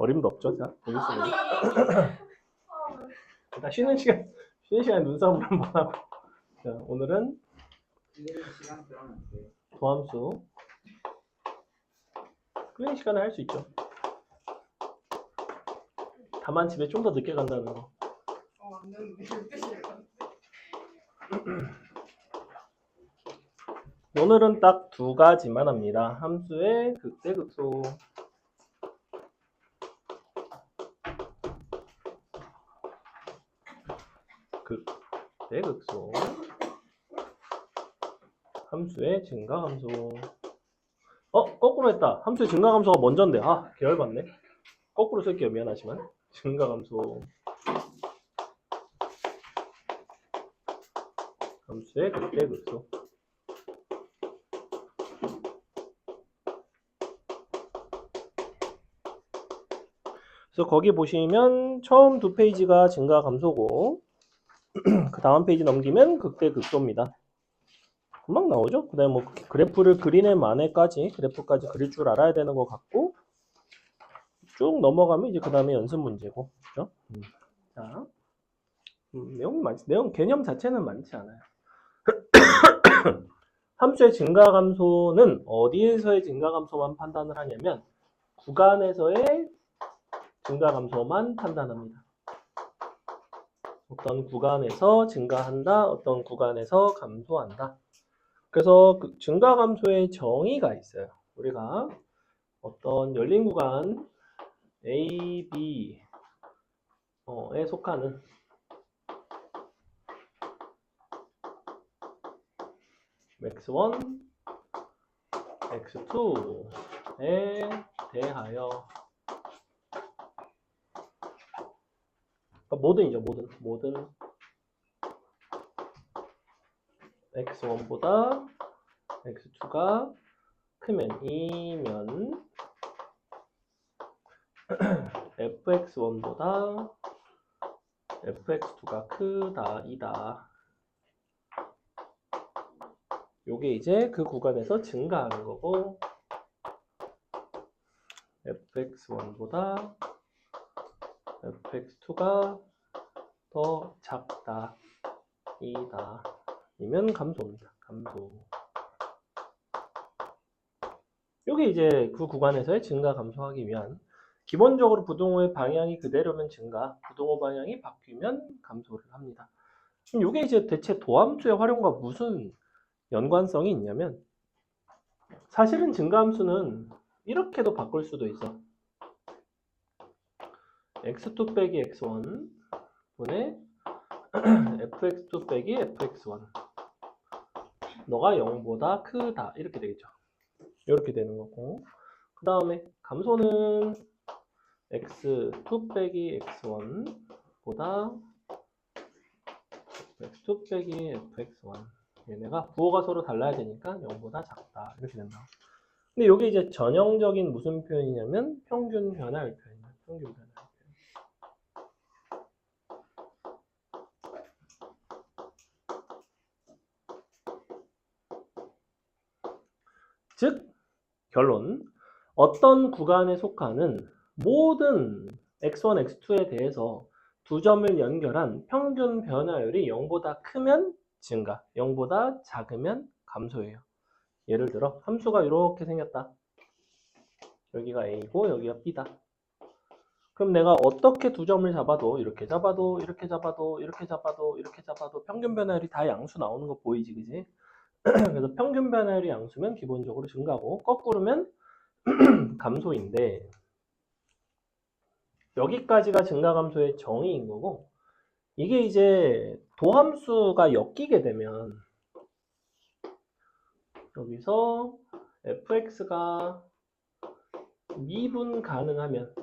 어림도 없죠. 자, 보겠습니다. 일단 쉬는 시간 눈싸움을 한번 하고. 자, 오늘은 도함수 끌리는 시간에 할 수 있죠. 다만 집에 좀 더 늦게 간다는 거. 안 되는데 12시에 가는데. 오늘은 딱 두 가지만 합니다. 함수의 극대 극소. 극대 극소. 함수의 증가함수. 거꾸로 했다. 함수의 증가함수가 먼저인데. 계열받네. 거꾸로 쓸게요. 미안하지만. 증가함수. 함수의 극대 극소. 그래서 거기 보시면 처음 두 페이지가 증가 감소고 그 다음 페이지 넘기면 극대 극소입니다. 금방 나오죠? 그 다음에 뭐 그래프를 그리는 만에까지 그래프까지 그릴 줄 알아야 되는 것 같고 쭉 넘어가면 이제 그 다음에 연습 문제고 그죠? 자, 내용 개념 자체는 많지 않아요. 함수의 증가 감소는 어디에서의 증가 감소만 판단을 하냐면 구간에서의 증가 감소만 판단합니다. 어떤 구간에서 증가한다, 어떤 구간에서 감소한다. 그래서 그 증가 감소의 정의가 있어요. 우리가 어떤 열린 구간 A, B에 속하는 x1, x2에 대하여 모든이죠. 모든 x1보다 x2가 크면 이면 fx1보다 fx2가 크다. 요게 이제 그 구간에서 증가하는 거고 fx1보다 fx2가 더 작다. 이면 감소입니다. 감소. 요게 이제 그 구간에서의 증가 감소하기 위한 기본적으로 부동호의 방향이 그대로면 증가, 부동호 방향이 바뀌면 감소를 합니다. 그럼 요게 이제 대체 도함수의 활용과 무슨 연관성이 있냐면 사실은 증가함수는 이렇게도 바꿀 수도 있어. x2 빼기 x1 분의 fx2 빼기 fx1 너가 0보다 크다 이렇게 되겠죠. 이렇게 되는 거고 그 다음에 감소는 x2 빼기 x1보다 x2 빼기 fx1 얘네가 부호가 서로 달라야 되니까 0보다 작다 이렇게 된다. 근데 이게 이제 전형적인 무슨 표현이냐면 평균 변화율 표현이야. 평균 변화율 표현. 즉 결론 어떤 구간에 속하는 모든 x1, x2에 대해서 두 점을 연결한 평균 변화율이 0보다 크면 증가, 0보다 작으면 감소예요. 예를 들어 함수가 이렇게 생겼다. 여기가 A고 여기가 B다. 그럼 내가 어떻게 두 점을 잡아도 이렇게 잡아도 이렇게 잡아도 이렇게 잡아도 이렇게 잡아도 평균 변화율이 다 양수 나오는 거 보이지 그지? 그래서 평균 변화율이 양수면 기본적으로 증가고 거꾸로면 감소인데 여기까지가 증가 감소의 정의인 거고 이게 이제 도함수가 엮이게 되면 여기서 fx가 미분 가능하면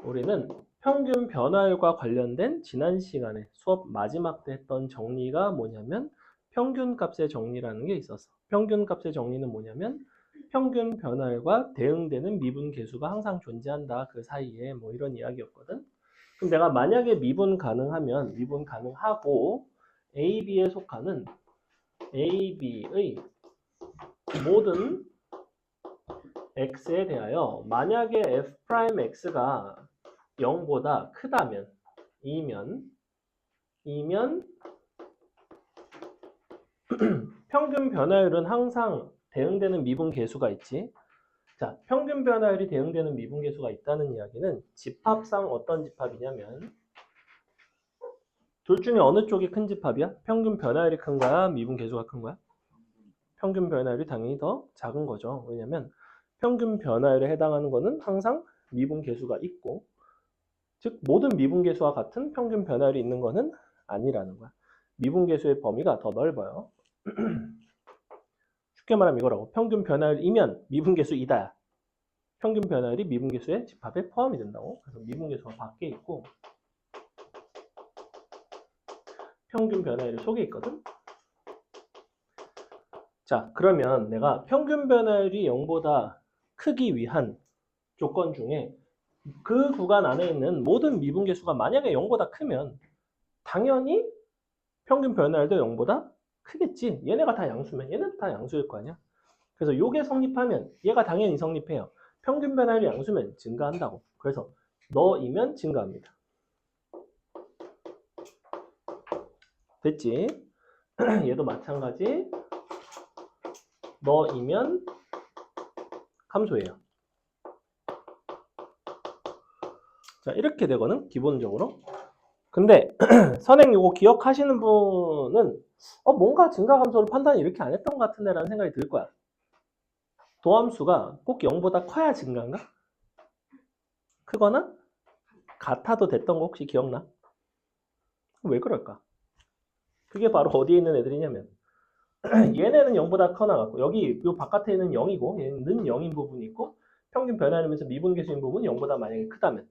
우리는 평균 변화율과 관련된 지난 시간에 수업 마지막 때 했던 정리가 뭐냐면 평균값의 정리라는 게 있었어. 평균값의 정리는 뭐냐면 평균 변화율과 대응되는 미분 계수가 항상 존재한다. 그 사이에 뭐 이런 이야기였거든. 그럼 내가 만약에 미분 가능하고 A, B에 속하는 A, B의 모든 x에 대하여 만약에 f'x가 0보다 크다면 이면 평균 변화율은 항상 대응되는 미분 계수가 있지. 자, 평균 변화율이 대응되는 미분 계수가 있다는 이야기는 집합상 어떤 집합이냐면 둘 중에 어느 쪽이 큰 집합이야? 평균 변화율이 큰 거야? 미분 계수가 큰 거야? 평균 변화율이 당연히 더 작은 거죠. 왜냐면 평균 변화율에 해당하는 거는 항상 미분 계수가 있고, 즉 모든 미분 계수와 같은 평균 변화율이 있는 거는 아니라는 거야. 미분 계수의 범위가 더 넓어요. 쉽게 말하면 이거라고. 평균 변화율이면 미분 계수 이다야. 평균 변화율이 미분 계수의 집합에 포함이 된다고. 그래서 미분 계수가 밖에 있고 평균 변화율이 속에 있거든. 자, 그러면 내가 평균 변화율이 0보다 크기 위한 조건 중에 그 구간 안에 있는 모든 미분 계수가 만약에 0보다 크면 당연히 평균 변화율도 0보다 크겠지. 얘네가 다 양수면 얘네도 다 양수일 거 아니야. 그래서 요게 성립하면 얘가 당연히 성립해요. 평균 변화율이 양수면 증가한다고. 그래서 너이면 증가합니다. 됐지? 얘도 마찬가지. 너이면 감소해요. 자, 이렇게 되거든, 기본적으로. 근데 선행 요거 기억하시는 분은 뭔가 증가 감소를 판단을 이렇게 안 했던 것 같은데 라는 생각이 들 거야. 도함수가 꼭 0보다 커야 증가인가? 크거나 같아도 됐던 거 혹시 기억나? 왜 그럴까? 그게 바로 어디에 있는 애들이냐면 얘네는 0보다 커 나갔고 여기 요 바깥에 있는 0이고 얘는 0인 부분이 있고 평균 변화율이면서 미분계수인 부분이 0보다 만약에 크다면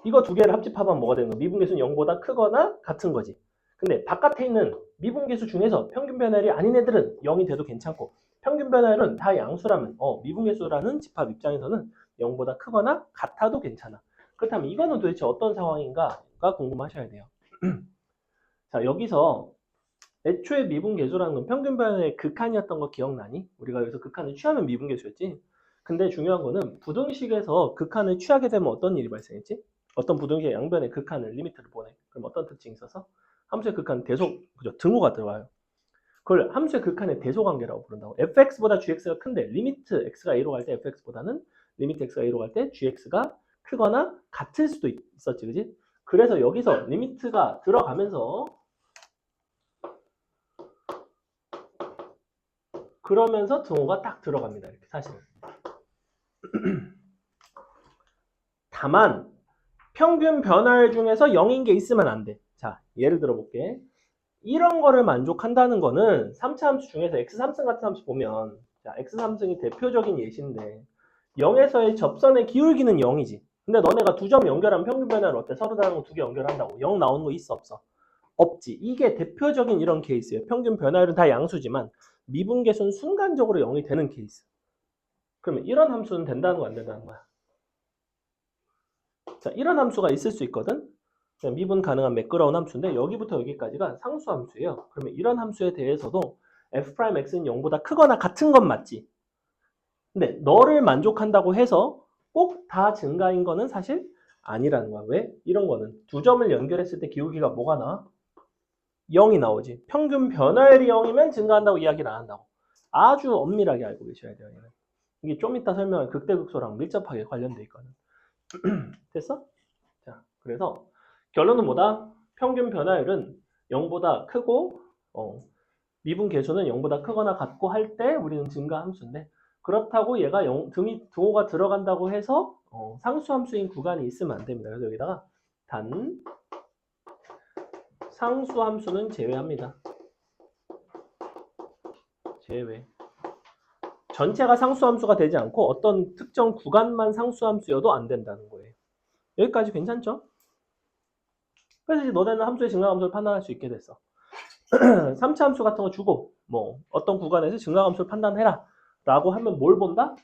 이거 두 개를 합집하면 뭐가 되는 거야? 미분계수는 0보다 크거나 같은 거지. 근데 바깥에 있는 미분계수 중에서 평균 변화율이 아닌 애들은 0이 돼도 괜찮고 평균 변화율은 다 양수라면 미분계수라는 집합 입장에서는 0보다 크거나 같아도 괜찮아. 그렇다면 이거는 도대체 어떤 상황인가가 궁금하셔야 돼요. 자, 여기서 애초에 미분계수라는 건 평균 변화의 극한이었던 거 기억나니? 우리가 여기서 극한을 취하면 미분계수였지. 근데 중요한 거는 부등식에서 극한을 취하게 되면 어떤 일이 발생했지? 어떤 부등식의 양변의 극한을 리미트를 보내. 그럼 어떤 특징이 있어서? 함수의 극한 대소, 그죠? 등호가 들어와요. 그걸 함수의 극한의 대소관계라고 부른다고. fx보다 gx가 큰데 리미트 x가 a로 갈 때 fx보다는 리미트 x가 a로 갈 때 gx가 크거나 같을 수도 있었지, 그지? 그래서 여기서 리미트가 들어가면서 그러면서 등호가 딱 들어갑니다. 이렇게 사실은. 다만 평균 변화율 중에서 0인 게 있으면 안 돼. 자, 예를 들어 볼게. 이런 거를 만족한다는 거는 3차 함수 중에서 x3승 같은 함수 보면 자, x3승이 대표적인 예시인데 0에서의 접선의 기울기는 0이지. 근데 너네가 두 점 연결하면 평균 변화율 어때? 서로 다른 거 두 개 연결한다고 0 나오는 거 있어 없어? 없지. 이게 대표적인 이런 케이스예요. 평균 변화율은 다 양수지만 미분계수는 순간적으로 0이 되는 케이스. 그러면 이런 함수는 된다는 거 안 된다는 거야? 자, 이런 함수가 있을 수 있거든. 미분 가능한 매끄러운 함수인데 여기부터 여기까지가 상수 함수예요. 그러면 이런 함수에 대해서도 f'x는 0보다 크거나 같은 건 맞지. 근데 너를 만족한다고 해서 꼭 다 증가인 거는 사실 아니라는 거야. 왜? 이런 거는 두 점을 연결했을 때 기울기가 뭐가 나와? 0이 나오지. 평균 변화율이 0이면 증가한다고 이야기를 안 한다고. 아주 엄밀하게 알고 계셔야 돼요. 얘는. 이게 좀 이따 설명할 극대극소랑 밀접하게 관련돼 있거든. 됐어? 자, 그래서 결론은 뭐다? 평균 변화율은 0보다 크고 미분 계수는 0보다 크거나 같고 할 때 우리는 증가 함수인데 그렇다고 얘가 등호가 들어간다고 해서 상수 함수인 구간이 있으면 안 됩니다. 그래서 여기다가 단 상수 함수는 제외합니다. 제외. 전체가 상수 함수가 되지 않고 어떤 특정 구간만 상수 함수여도 안 된다는 거예요. 여기까지 괜찮죠? 그래서 이제 너네는 함수의 증가함수를 판단할 수 있게 됐어. 3차 함수 같은 거 주고 어떤 구간에서 증가함수를 판단해라 라고 하면 뭘 본다?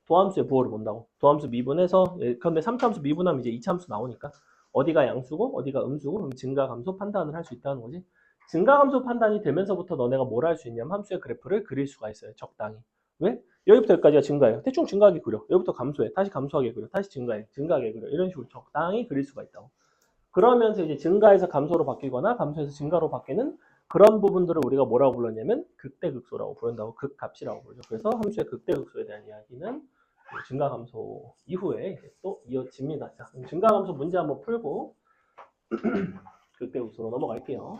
도함수의 부호를 본다고. 도함수 미분해서 그런데 3차 함수 미분하면 이제 2차 함수 나오니까 어디가 양수고 어디가 음수고 그럼 증가함수 판단을 할 수 있다는 거지. 증가함수 판단이 되면서부터 너네가 뭘 할 수 있냐면 함수의 그래프를 그릴 수가 있어요. 적당히. 왜? 여기부터 여기까지가 증가해요. 대충 증가하게 그려. 여기부터 감소해. 다시 감소하게 그려. 다시 증가해. 증가하게 그려. 이런 식으로 적당히 그릴 수가 있다고. 그러면서 이제 증가해서 감소로 바뀌거나 감소해서 증가로 바뀌는 그런 부분들을 우리가 뭐라고 불렀냐면 극대극소라고 부른다고. 극값이라고 부르죠. 그래서 함수의 극대극소에 대한 이야기는 증가 감소 이후에 이제 또 이어집니다. 자, 그럼 증가 감소 문제 한번 풀고 극대극소로 넘어갈게요.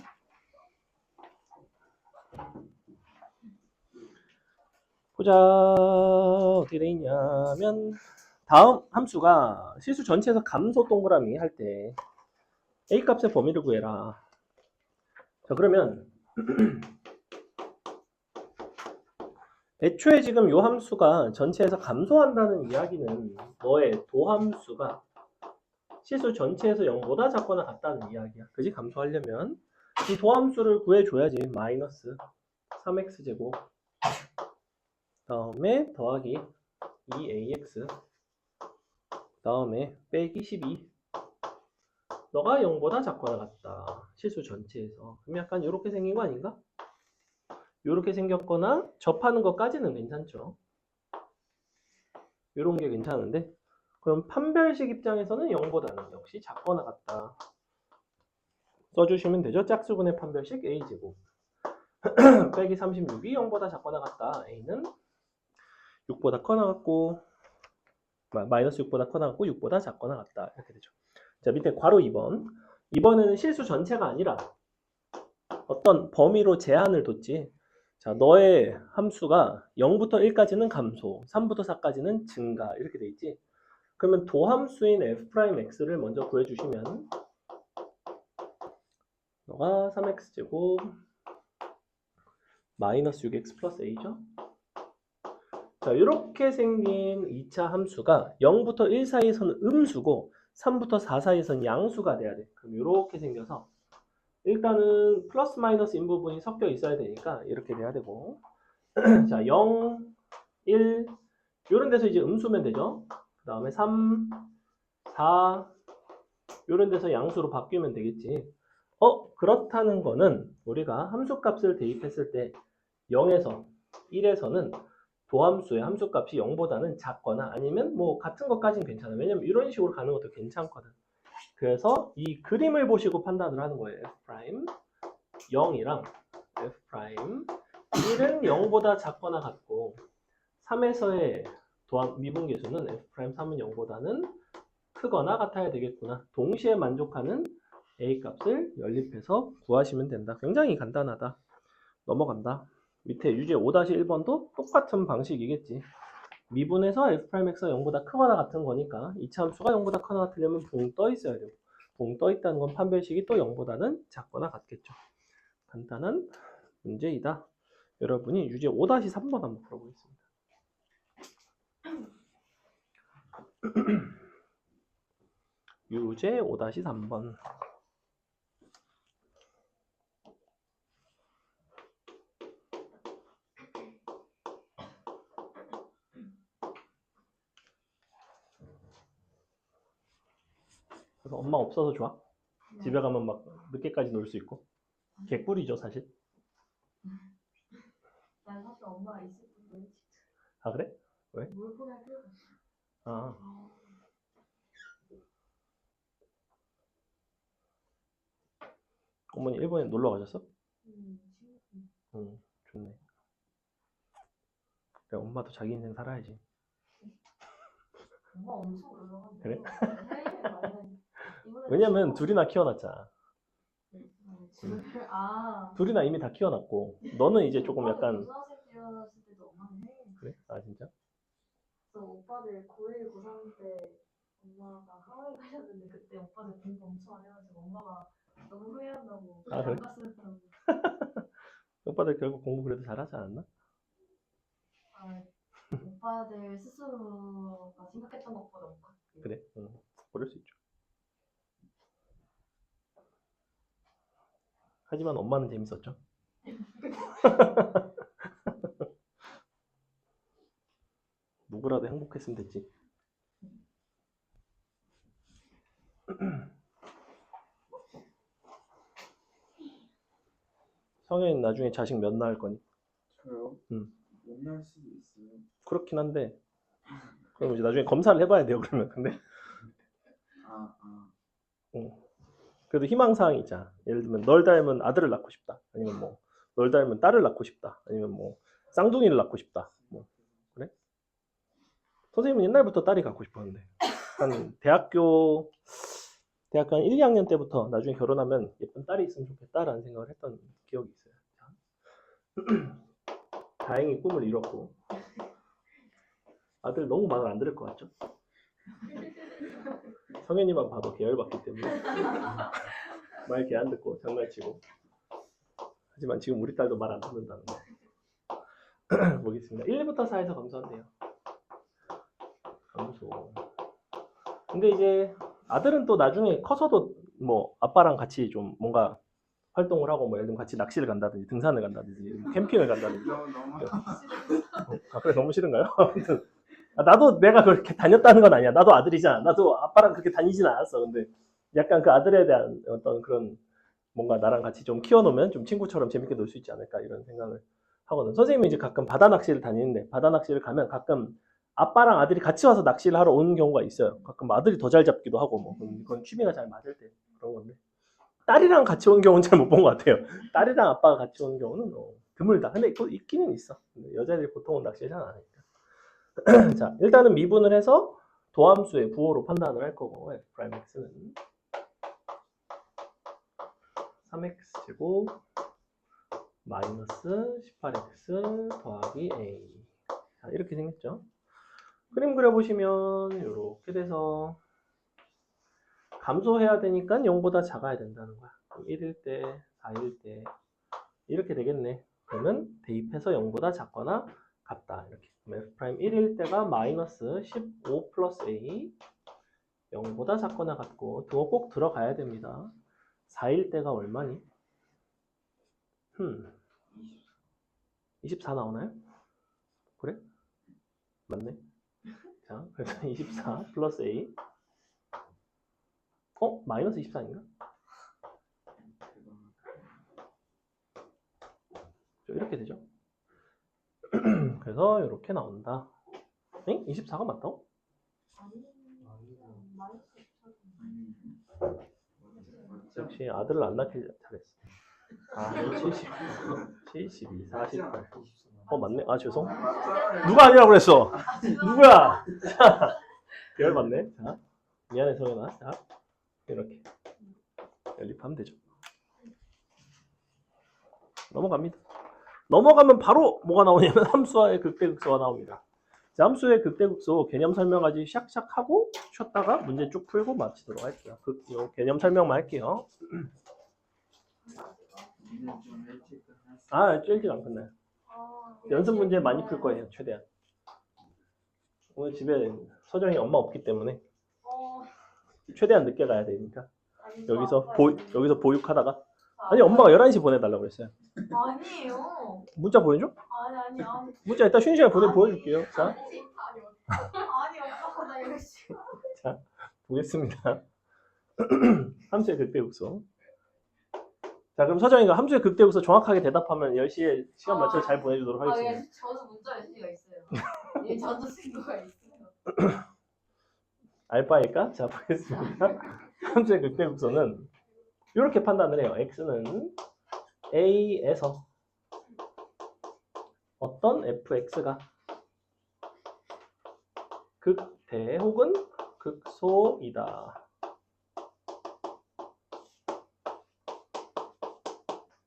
보자. 어떻게 돼 있냐면 다음 함수가 실수 전체에서 감소 동그라미 할 때 A 값의 범위를 구해라. 자, 그러면 애초에 지금 요 함수가 전체에서 감소한다는 이야기는 너의 도함수가 실수 전체에서 0보다 작거나 같다는 이야기야. 그지? 감소하려면 이 도함수를 구해줘야지. 마이너스 3x제곱 다음에 더하기 2ax 다음에 빼기 12 너가 0보다 작거나 같다. 실수 전체에서. 그럼 약간 이렇게 생긴 거 아닌가? 이렇게 생겼거나 접하는 것까지는 괜찮죠. 이런 게 괜찮은데 그럼 판별식 입장에서는 0보다는 역시 작거나 같다. 써주시면 되죠. 짝수분의 판별식 a제곱 빼기 36이 0보다 작거나 같다. a는 6보다 커나 같고 마이너스 6보다 커나 같고 6보다 작거나 같다. 이렇게 되죠. 자, 밑에 괄호 2번. 2번에는 실수 전체가 아니라 어떤 범위로 제한을 뒀지. 자, 너의 함수가 0부터 1까지는 감소, 3부터 4까지는 증가 이렇게 돼 있지. 그러면 도함수인 f'x를 먼저 구해주시면 너가 3x제곱 마이너스 6x 플러스 a죠. 자, 이렇게 생긴 2차 함수가 0부터 1 사이에서는 음수고 3부터 4 사이에서는 양수가 돼야 돼. 그럼 이렇게 생겨서 일단은 플러스 마이너스인 부분이 섞여 있어야 되니까 이렇게 돼야 되고 자, 0, 1 이런 데서 이제 음수면 되죠. 그 다음에 3, 4 이런 데서 양수로 바뀌면 되겠지. 그렇다는 거는 우리가 함수값을 대입했을 때 0에서 1에서는 도함수의 함수값이 0보다는 작거나 아니면 뭐 같은 것까지는 괜찮아. 왜냐면 이런 식으로 가는 것도 괜찮거든. 그래서 이 그림을 보시고 판단을 하는 거예요. F' 0이랑 F' 1은 0보다 작거나 같고 3에서의 미분계수는 F'3은 0보다는 크거나 같아야 되겠구나. 동시에 만족하는 A 값을 연립해서 구하시면 된다. 굉장히 간단하다. 넘어간다. 밑에 유제 5-1번도 똑같은 방식이겠지. 미분에서 F'X가 0보다 크거나 같은 거니까 이차 함수가 0보다 크거나 같으려면 붕 떠 있어야 되고 붕 떠 있다는 건 판별식이 또 0보다는 작거나 같겠죠. 간단한 문제이다. 여러분이 유제 5-3번 한번 풀어보겠습니다. 유제 5-3번. 그래서 엄마 없어서 좋아? 집에 가면 막 늦게까지 놀 수 있고. 개꿀이죠, 사실. 난 사실 엄마가 있을 텐데 아, 그래? 왜? 뭘 포기할 필요가 없어. 아, 어머니 일본에 놀러 가셨어? 응, 좋네. 그래, 엄마도 자기 인생 살아야지. 엄마 엄청 놀러간대. 그래? 해외여행 많이 다니. 왜냐면 둘이나 키워놨잖아. 아. 둘이나 이미 다 키워놨고 너는 이제 조금 약간 고등학생 때였을 때도 엄마는 해외. 그래? 아 진짜? 그래서 오빠들 고1, 고3 때 엄마가 하와이 가셨는데 그때 오빠들 공부 엄청 안 해가지고 엄마가 너무 후회한다고 아, 그래? 안 갔으면 오빠들 결국 공부 그래도 잘하지 않았나? 아, 오빠들 스스로가 생각했던 것보다 못했고. 그래? 응, 그럴 수 있죠. 하지만 엄마는 재밌었죠. 누구라도 행복했으면 됐지. 성현이 나중에 자식 몇 낳을 거니? 저요? 응. 못날 수도 있어요. 그렇긴 한데 그럼 이제 나중에 검사를 해봐야 돼요. 그러면 근데 아, 그래도 희망사항이 있잖아. 예를 들면 널 닮은 아들을 낳고 싶다. 아니면 뭐 널 닮은 딸을 낳고 싶다. 아니면 뭐 쌍둥이를 낳고 싶다. 뭐 그래? 선생님은 옛날부터 딸이 갖고 싶었는데 한 대학교 한 1, 2학년 때부터 나중에 결혼하면 예쁜 딸이 있으면 좋겠다라는 생각을 했던 기억이 있어요. 다행히 꿈을 이뤘고 아들 너무 말을 안 들을 것 같죠? 성현이만 봐도 계열받기 때문에 말 개 안 듣고 장난치고 하지만 지금 우리 딸도 말 안 듣는다는 거 보겠습니다. 1부터 4에서 감소한대요. 감소. 근데 이제 아들은 또 나중에 커서도 뭐 아빠랑 같이 좀 뭔가 활동을 하고 뭐 예를 들면 같이 낚시를 간다든지 등산을 간다든지 캠핑을 간다든지 너무 아 그래 너무 싫은가요? 아무튼 나도 내가 그렇게 다녔다는 건 아니야. 나도 아들이잖아. 나도 아빠랑 그렇게 다니진 않았어. 근데 약간 그 아들에 대한 어떤 그런 뭔가 나랑 같이 좀 키워놓으면 좀 친구처럼 재밌게 놀 수 있지 않을까 이런 생각을 하거든. 선생님이 이제 가끔 바다 낚시를 다니는데 바다 낚시를 가면 가끔 아빠랑 아들이 같이 와서 낚시를 하러 오는 경우가 있어요. 가끔 아들이 더 잘 잡기도 하고 뭐 그건 취미가 잘 맞을 때 그런 건데 딸이랑 같이 온 경우는 잘 못 본 것 같아요. 딸이랑 아빠가 같이 오는 경우는 드물다. 근데 있기는 있어. 여자들이 보통은 낚시를 잘 안 하니까. 자, 일단은 미분을 해서 도함수의 부호로 판단을 할 거고 f'x는 3x 제곱 마이너스 18x 더하기 a. 자, 이렇게 생겼죠. 그림 그려보시면 이렇게 돼서 감소해야 되니까 0보다 작아야 된다는 거야. 1일 때, 4일 때 이렇게 되겠네. 그러면 대입해서 0보다 작거나 같다. 이렇게. 그럼 f' 1일 때가 마이너스 15 플러스 a 0보다 작거나 같고 등호 꼭 들어가야 됩니다. 4일 때가 얼마니? 24 나오나요? 그래? 맞네. 자, 그래서 24 플러스 a 마이너스 24인가? 이렇게 되죠. 그래서 이렇게 나온다. 24가 맞다고? 역시 아들을 안 낳길 잘했어. 아, 70, 72, 48. 맞네. 아, 죄송. 누가 아니라고 그랬어? 누구야? 자, 계열 맞네. 자, 미안해, 성현아. 자, 이렇게. 연립하면 되죠. 넘어갑니다. 넘어가면 바로 뭐가 나오냐면 함수와의 극대극소가 나옵니다. 자, 함수의 극대극소 개념 설명까지 샥샥 하고 쉬었다가 문제 쭉 풀고 마치도록 할게요. 개념 설명만 할게요. 좀 일찍 끝났어요. 아, 일찍 안 끝나요. 연습 문제 많이 풀 거예요, 최대한. 오늘 집에 서정이 엄마 없기 때문에 최대한 늦게 가야 되니까 여기서 보육하다가 아니 엄마가 11시 보내달라고 그랬어요. 아니에요. 문자 보여줘? 아니. 문자 이따 쉬는 시간에 보여줄게요. 자, 아니 오빠 나 이거 싫어. 자 보겠습니다. 함수의 극대극소. 자, 그럼 서정이가 함수의 극대극소 정확하게 대답하면 10시에 시간 맞춰서 잘 보내주도록 하겠습니다. 예, 저도 문자 메시지가 있어요. 예, 저도 쓴 거가 있어요. 알바일까? 자, 보겠습니다. 함수의 극대극소는 이렇게 판단을 해요. x는 a에서 어떤 fx가 극대 혹은 극소이다.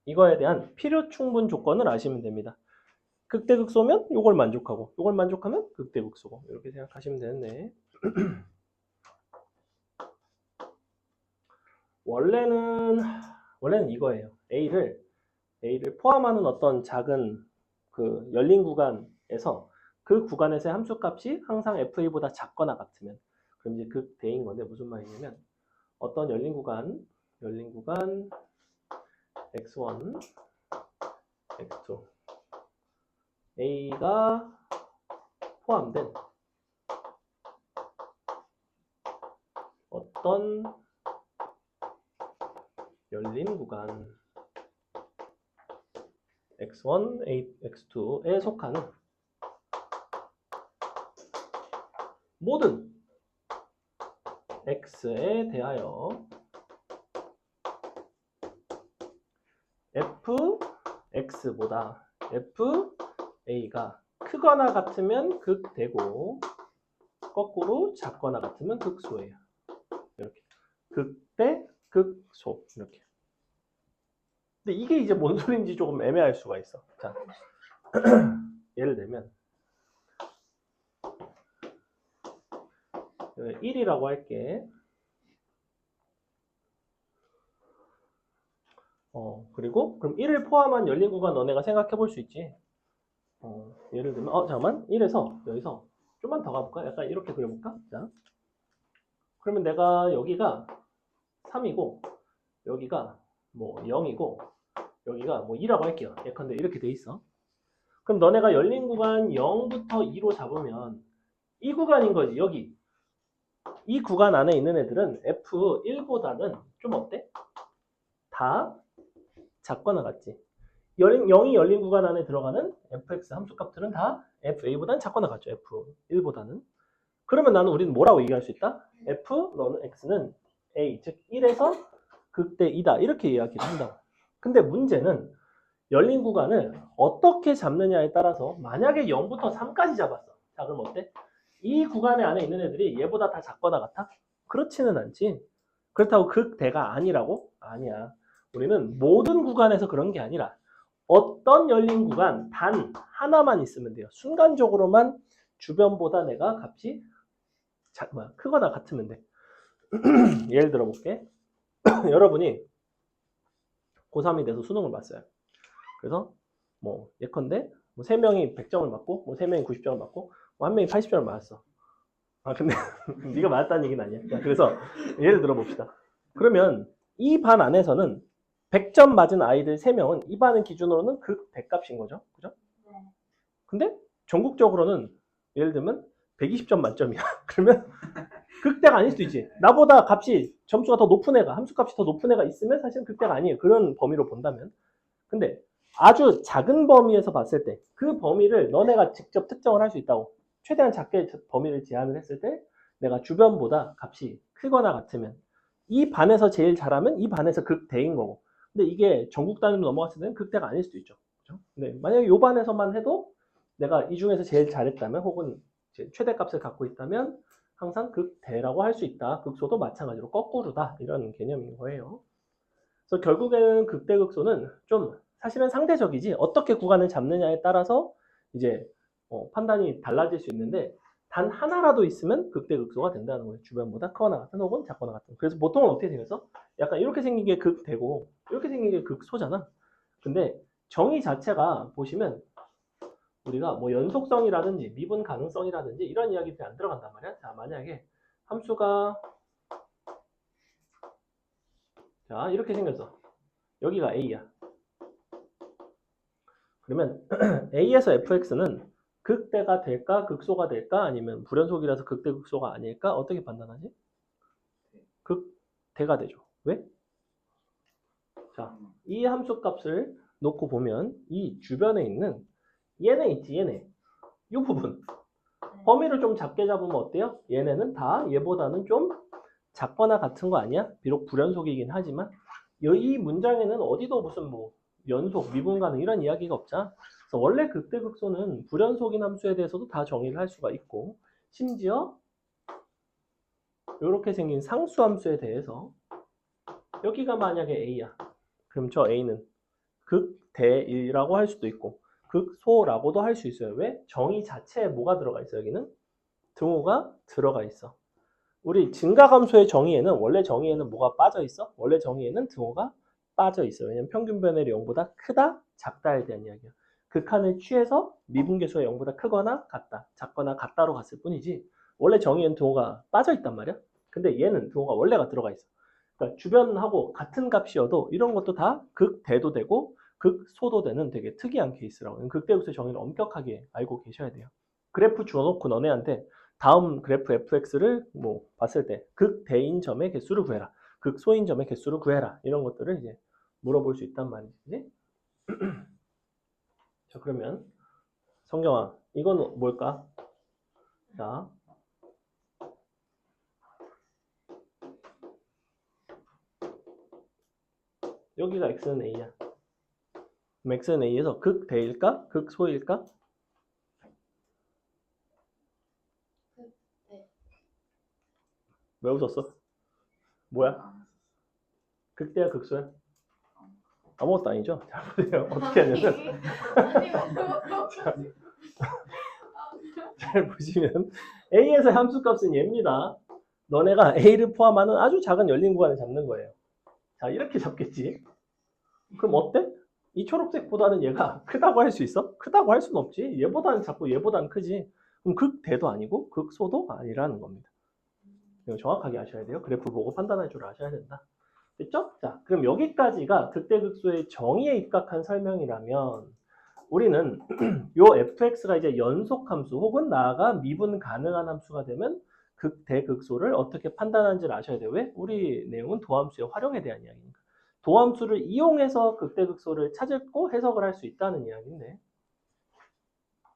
이거에 대한 필요 충분 조건을 아시면 됩니다. 극대극소면 이걸 만족하고 이걸 만족하면 극대극소고 이렇게 생각하시면 되는데 원래는 이거예요. A를 포함하는 어떤 작은 그 열린 구간에서 그 구간에서의 함수값이 항상 FA보다 작거나 같으면 그럼 이제 극대인 건데 무슨 말이냐면 어떤 열린 구간 x1, x2 A가 포함된 어떤 열린 구간 x1, x2에 속하는 모든 x에 대하여 fx보다 fa가 크거나 같으면 극대고 거꾸로 작거나 같으면 극소예요. 이렇게 극대, 극소 이렇게. 근데 이게 이제 뭔 소리인지 조금 애매할 수가 있어. 자, 예를 들면 1이라고 할게. 그리고 그럼 1을 포함한 열린 구간 너네가 생각해 볼 수 있지. 예를 들면 잠깐만 1에서 여기서 좀만 더 가볼까? 약간 이렇게 그려볼까? 자, 그러면 내가 여기가 3이고 여기가 뭐 0이고 여기가 뭐 2라고 할게요. 예컨대 이렇게 돼 있어. 그럼 너네가 열린 구간 0부터 2로 잡으면 이 구간인 거지. 여기 이 구간 안에 있는 애들은 F1보다는 좀 어때? 다 작거나 같지. 0이 열린 구간 안에 들어가는 fx 함수값들은 다 fa보다는 작거나 같죠. f1보다는. 그러면 우리는 뭐라고 얘기할 수 있다? f 너는 x는 a, 즉 1에서 극대 2다. 이렇게 이야기를 한다. 근데 문제는 열린 구간을 어떻게 잡느냐에 따라서 만약에 0부터 3까지 잡았어. 자, 그럼 어때? 이 구간에 안에 있는 애들이 얘보다 다 작거나 같아? 그렇지는 않지. 그렇다고 극대가 아니라고? 아니야. 우리는 모든 구간에서 그런 게 아니라 어떤 열린 구간 단 하나만 있으면 돼요. 순간적으로만 주변보다 내가 값이 크거나 같으면 돼. 예를 들어 볼게. 여러분이 고3이 돼서 수능을 봤어요. 그래서 뭐 예컨대 뭐 3명이 100점을 맞고 뭐 3명이 90점을 맞고 뭐 1명이 80점을 맞았어. 근데 네가 맞았다는 얘기는 아니야. 자, 그래서 예를 들어 봅시다. 그러면 이 반 안에서는 100점 맞은 아이들 3명은 이 반을 기준으로는 극대값인 거죠. 그죠? 네. 근데 전국적으로는 예를 들면 120점 만점이야. 그러면 극대가 아닐 수도 있지. 나보다 값이 점수가 더 높은 애가 함수값이 더 높은 애가 있으면 사실은 극대가 아니에요. 그런 범위로 본다면. 근데 아주 작은 범위에서 봤을 때 그 범위를 너네가 직접 특정을 할 수 있다고. 최대한 작게 범위를 제한을 했을 때 내가 주변보다 값이 크거나 같으면 이 반에서 제일 잘하면 이 반에서 극대인 거고. 근데 이게 전국 단위로 넘어갔을 때는 극대가 아닐 수도 있죠. 그렇죠? 근데 만약에 요 반에서만 해도 내가 이 중에서 제일 잘했다면 혹은 최대값을 갖고 있다면 항상 극대라고 할 수 있다. 극소도 마찬가지로 거꾸로다. 이런 개념인 거예요. 그래서 결국에는 극대 극소는 좀 사실은 상대적이지 어떻게 구간을 잡느냐에 따라서 이제 판단이 달라질 수 있는데 단 하나라도 있으면 극대 극소가 된다는 거예요. 주변보다 크거나 같은 혹은 작거나 같은. 그래서 보통은 어떻게 생겼어? 약간 이렇게 생긴 게 극대고 이렇게 생긴 게 극소잖아. 근데 정의 자체가 보시면 우리가 뭐 연속성이라든지 미분 가능성이라든지 이런 이야기들이 안 들어간단 말이야. 자, 만약에 함수가 자 이렇게 생겼어. 여기가 a야. 그러면 a에서 fx는 극대가 될까 극소가 될까 아니면 불연속이라서 극대 극소가 아닐까 어떻게 판단하지? 극대가 되죠. 왜? 자, 이 함수 값을 놓고 보면 이 주변에 있는 얘네 있지 얘네 이 부분 범위를 좀 작게 잡으면 어때요? 얘네는 다 얘보다는 좀 작거나 같은 거 아니야? 비록 불연속이긴 하지만 이 문장에는 어디도 무슨 뭐 연속, 미분 가능 이런 이야기가 없잖아. 그래서 원래 극대극소는 불연속인 함수에 대해서도 다 정의를 할 수가 있고 심지어 이렇게 생긴 상수함수에 대해서 여기가 만약에 a야. 그럼 저 a는 극대라고 할 수도 있고 극소라고도 할 수 있어요. 왜? 정의 자체에 뭐가 들어가 있어? 여기는 등호가 들어가 있어. 우리 증가함수의 정의에는 원래 정의에는 뭐가 빠져 있어? 원래 정의에는 등호가 빠져 있어요. 왜냐면 평균 변화율이 0보다 크다, 작다에 대한 이야기야. 극한을 취해서 미분계수가 0보다 크거나 같다, 작거나 같다로 갔을 뿐이지 원래 정의에는 등호가 빠져 있단 말이야. 근데 얘는 등호가 원래가 들어가 있어. 그러니까 주변하고 같은 값이어도 이런 것도 다 극대도 되고 극소도 되는 되게 특이한 케이스라고. 극대극소의 정의를 엄격하게 알고 계셔야 돼요. 그래프 주어놓고 너네한테 다음 그래프 fx를 뭐 봤을 때 극대인 점의 개수를 구해라. 극소인 점의 개수를 구해라. 이런 것들을 이제 물어볼 수 있단 말이지. 자, 그러면 성경아, 이건 뭘까? 자, 여기가 x는 a야. 그럼 x는 a에서 극대일까? 극소일까? 네. 왜 웃었어? 뭐야? 아, 극대야 극소야? 아무것도 아니죠? 자 보세요. 어떻게 하냐면 잘 보시면 a에서 함수값은 얘입니다. 너네가 a를 포함하는 아주 작은 열린 구간을 잡는 거예요. 자 이렇게 잡겠지. 그럼 어때? 이 초록색보다는 얘가 크다고 할 수 있어? 크다고 할 수는 없지. 얘보다는 작고 얘보다는 크지. 그럼 극대도 아니고 극소도 아니라는 겁니다. 이거 정확하게 아셔야 돼요. 그래프 보고 판단할 줄 아셔야 된다. 됐죠? 자, 그럼 여기까지가 극대극소의 정의에 입각한 설명이라면 우리는 요 fx가 이제 연속함수 혹은 나아가 미분 가능한 함수가 되면 극대극소를 어떻게 판단하는지를 아셔야 돼요. 왜? 우리 내용은 도함수의 활용에 대한 이야기니까. 도함수를 이용해서 극대극소를 찾고 해석을 할 수 있다는 이야기인데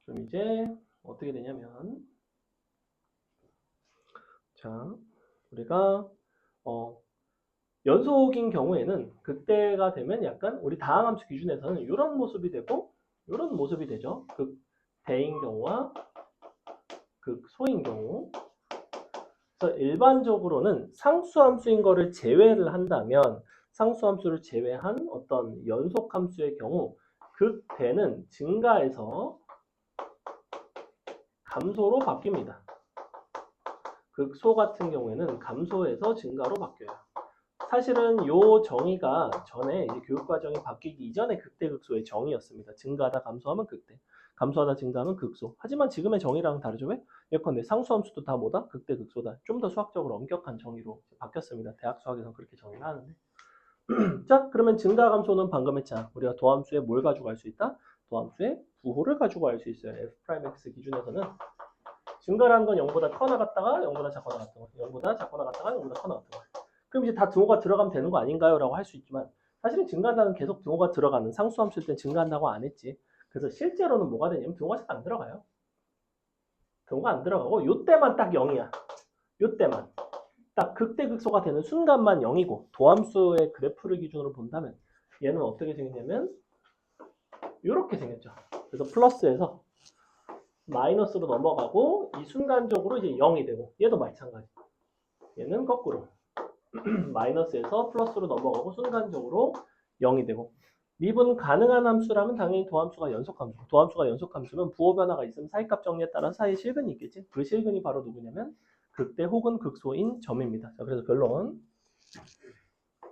그럼 이제 어떻게 되냐면 자 우리가 연속인 경우에는 극대가 되면 약간 우리 다항함수 기준에서는 이런 모습이 되고 이런 모습이 되죠. 극대인 경우와 극소인 경우. 그래서 일반적으로는 상수함수인 거를 제외를 한다면 상수함수를 제외한 어떤 연속함수의 경우 극대는 증가해서 감소로 바뀝니다. 극소 같은 경우에는 감소해서 증가로 바뀌어요. 사실은 요 정의가 전에 이제 교육과정이 바뀌기 이전에 극대극소의 정의였습니다. 증가하다 감소하면 극대, 감소하다 증가하면 극소. 하지만 지금의 정의랑은 다르죠. 왜? 예컨대 상수함수도 다 뭐다? 극대극소다. 좀 더 수학적으로 엄격한 정의로 바뀌었습니다. 대학 수학에서는 그렇게 정의를 하는데. 자, 그러면 증가 감소는 방금 했잖아. 우리가 도함수에 뭘 가지고 갈 수 있다? 도함수의 부호를 가지고 갈 수 있어요. f'x 기준에서는 증가라는 건 0보다 커 나갔다가 0보다 작거 나갔다가 0보다 작거 나갔다가 0보다 커 나갔다가 그럼 이제 다 등호가 들어가면 되는 거 아닌가요? 라고 할 수 있지만 사실은 증가한다는 계속 등호가 들어가는 상수함수일 땐 증가한다고 안 했지. 그래서 실제로는 뭐가 되냐면 등호가 잘 안 들어가요. 등호가 안 들어가고 요때만 딱 0이야. 요때만. 딱 극대극소가 되는 순간만 0이고 도함수의 그래프를 기준으로 본다면 얘는 어떻게 생겼냐면 이렇게 생겼죠. 그래서 플러스에서 마이너스로 넘어가고 이 순간적으로 이제 0이 되고 얘도 마찬가지. 얘는 거꾸로 마이너스에서 플러스로 넘어가고 순간적으로 0이 되고 미분 가능한 함수라면 당연히 도함수가 연속함수. 도함수가 연속함수면 부호 변화가 있으면 사이값 정리에 따라 사이에 실근이 있겠지. 그 실근이 바로 누구냐면 극대 혹은 극소인 점입니다. 자, 그래서 결론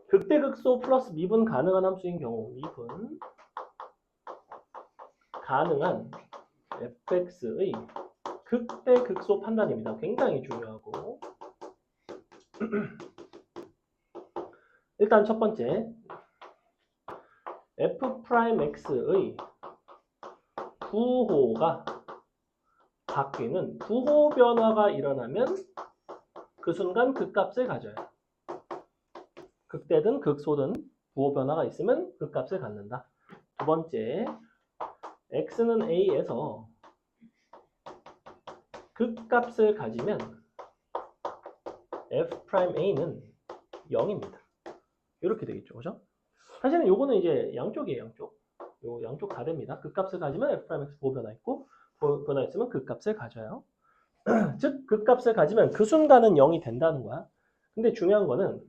극대 극소 플러스 미분 가능한 함수인 경우 미분 가능한 fx의 극대 극소 판단입니다. 굉장히 중요하고 일단 첫 번째 f'x의 부호가 바뀌는 부호 변화가 일어나면 그 순간 극값을 가져요. 극대든 극소든 부호 변화가 있으면 극값을 갖는다. 두 번째 x는 a에서 극값을 가지면 f'a는 0입니다. 이렇게 되겠죠. 그죠? 사실은 요거는 이제 양쪽이에요. 양쪽. 요 양쪽 다 됩니다. 극값을 가지면 f'x 부호 변화 있고 부호 변화 있으면 극값을 가져요. 즉 극값을 가지면 그 순간은 0이 된다는 거야. 근데 중요한 거는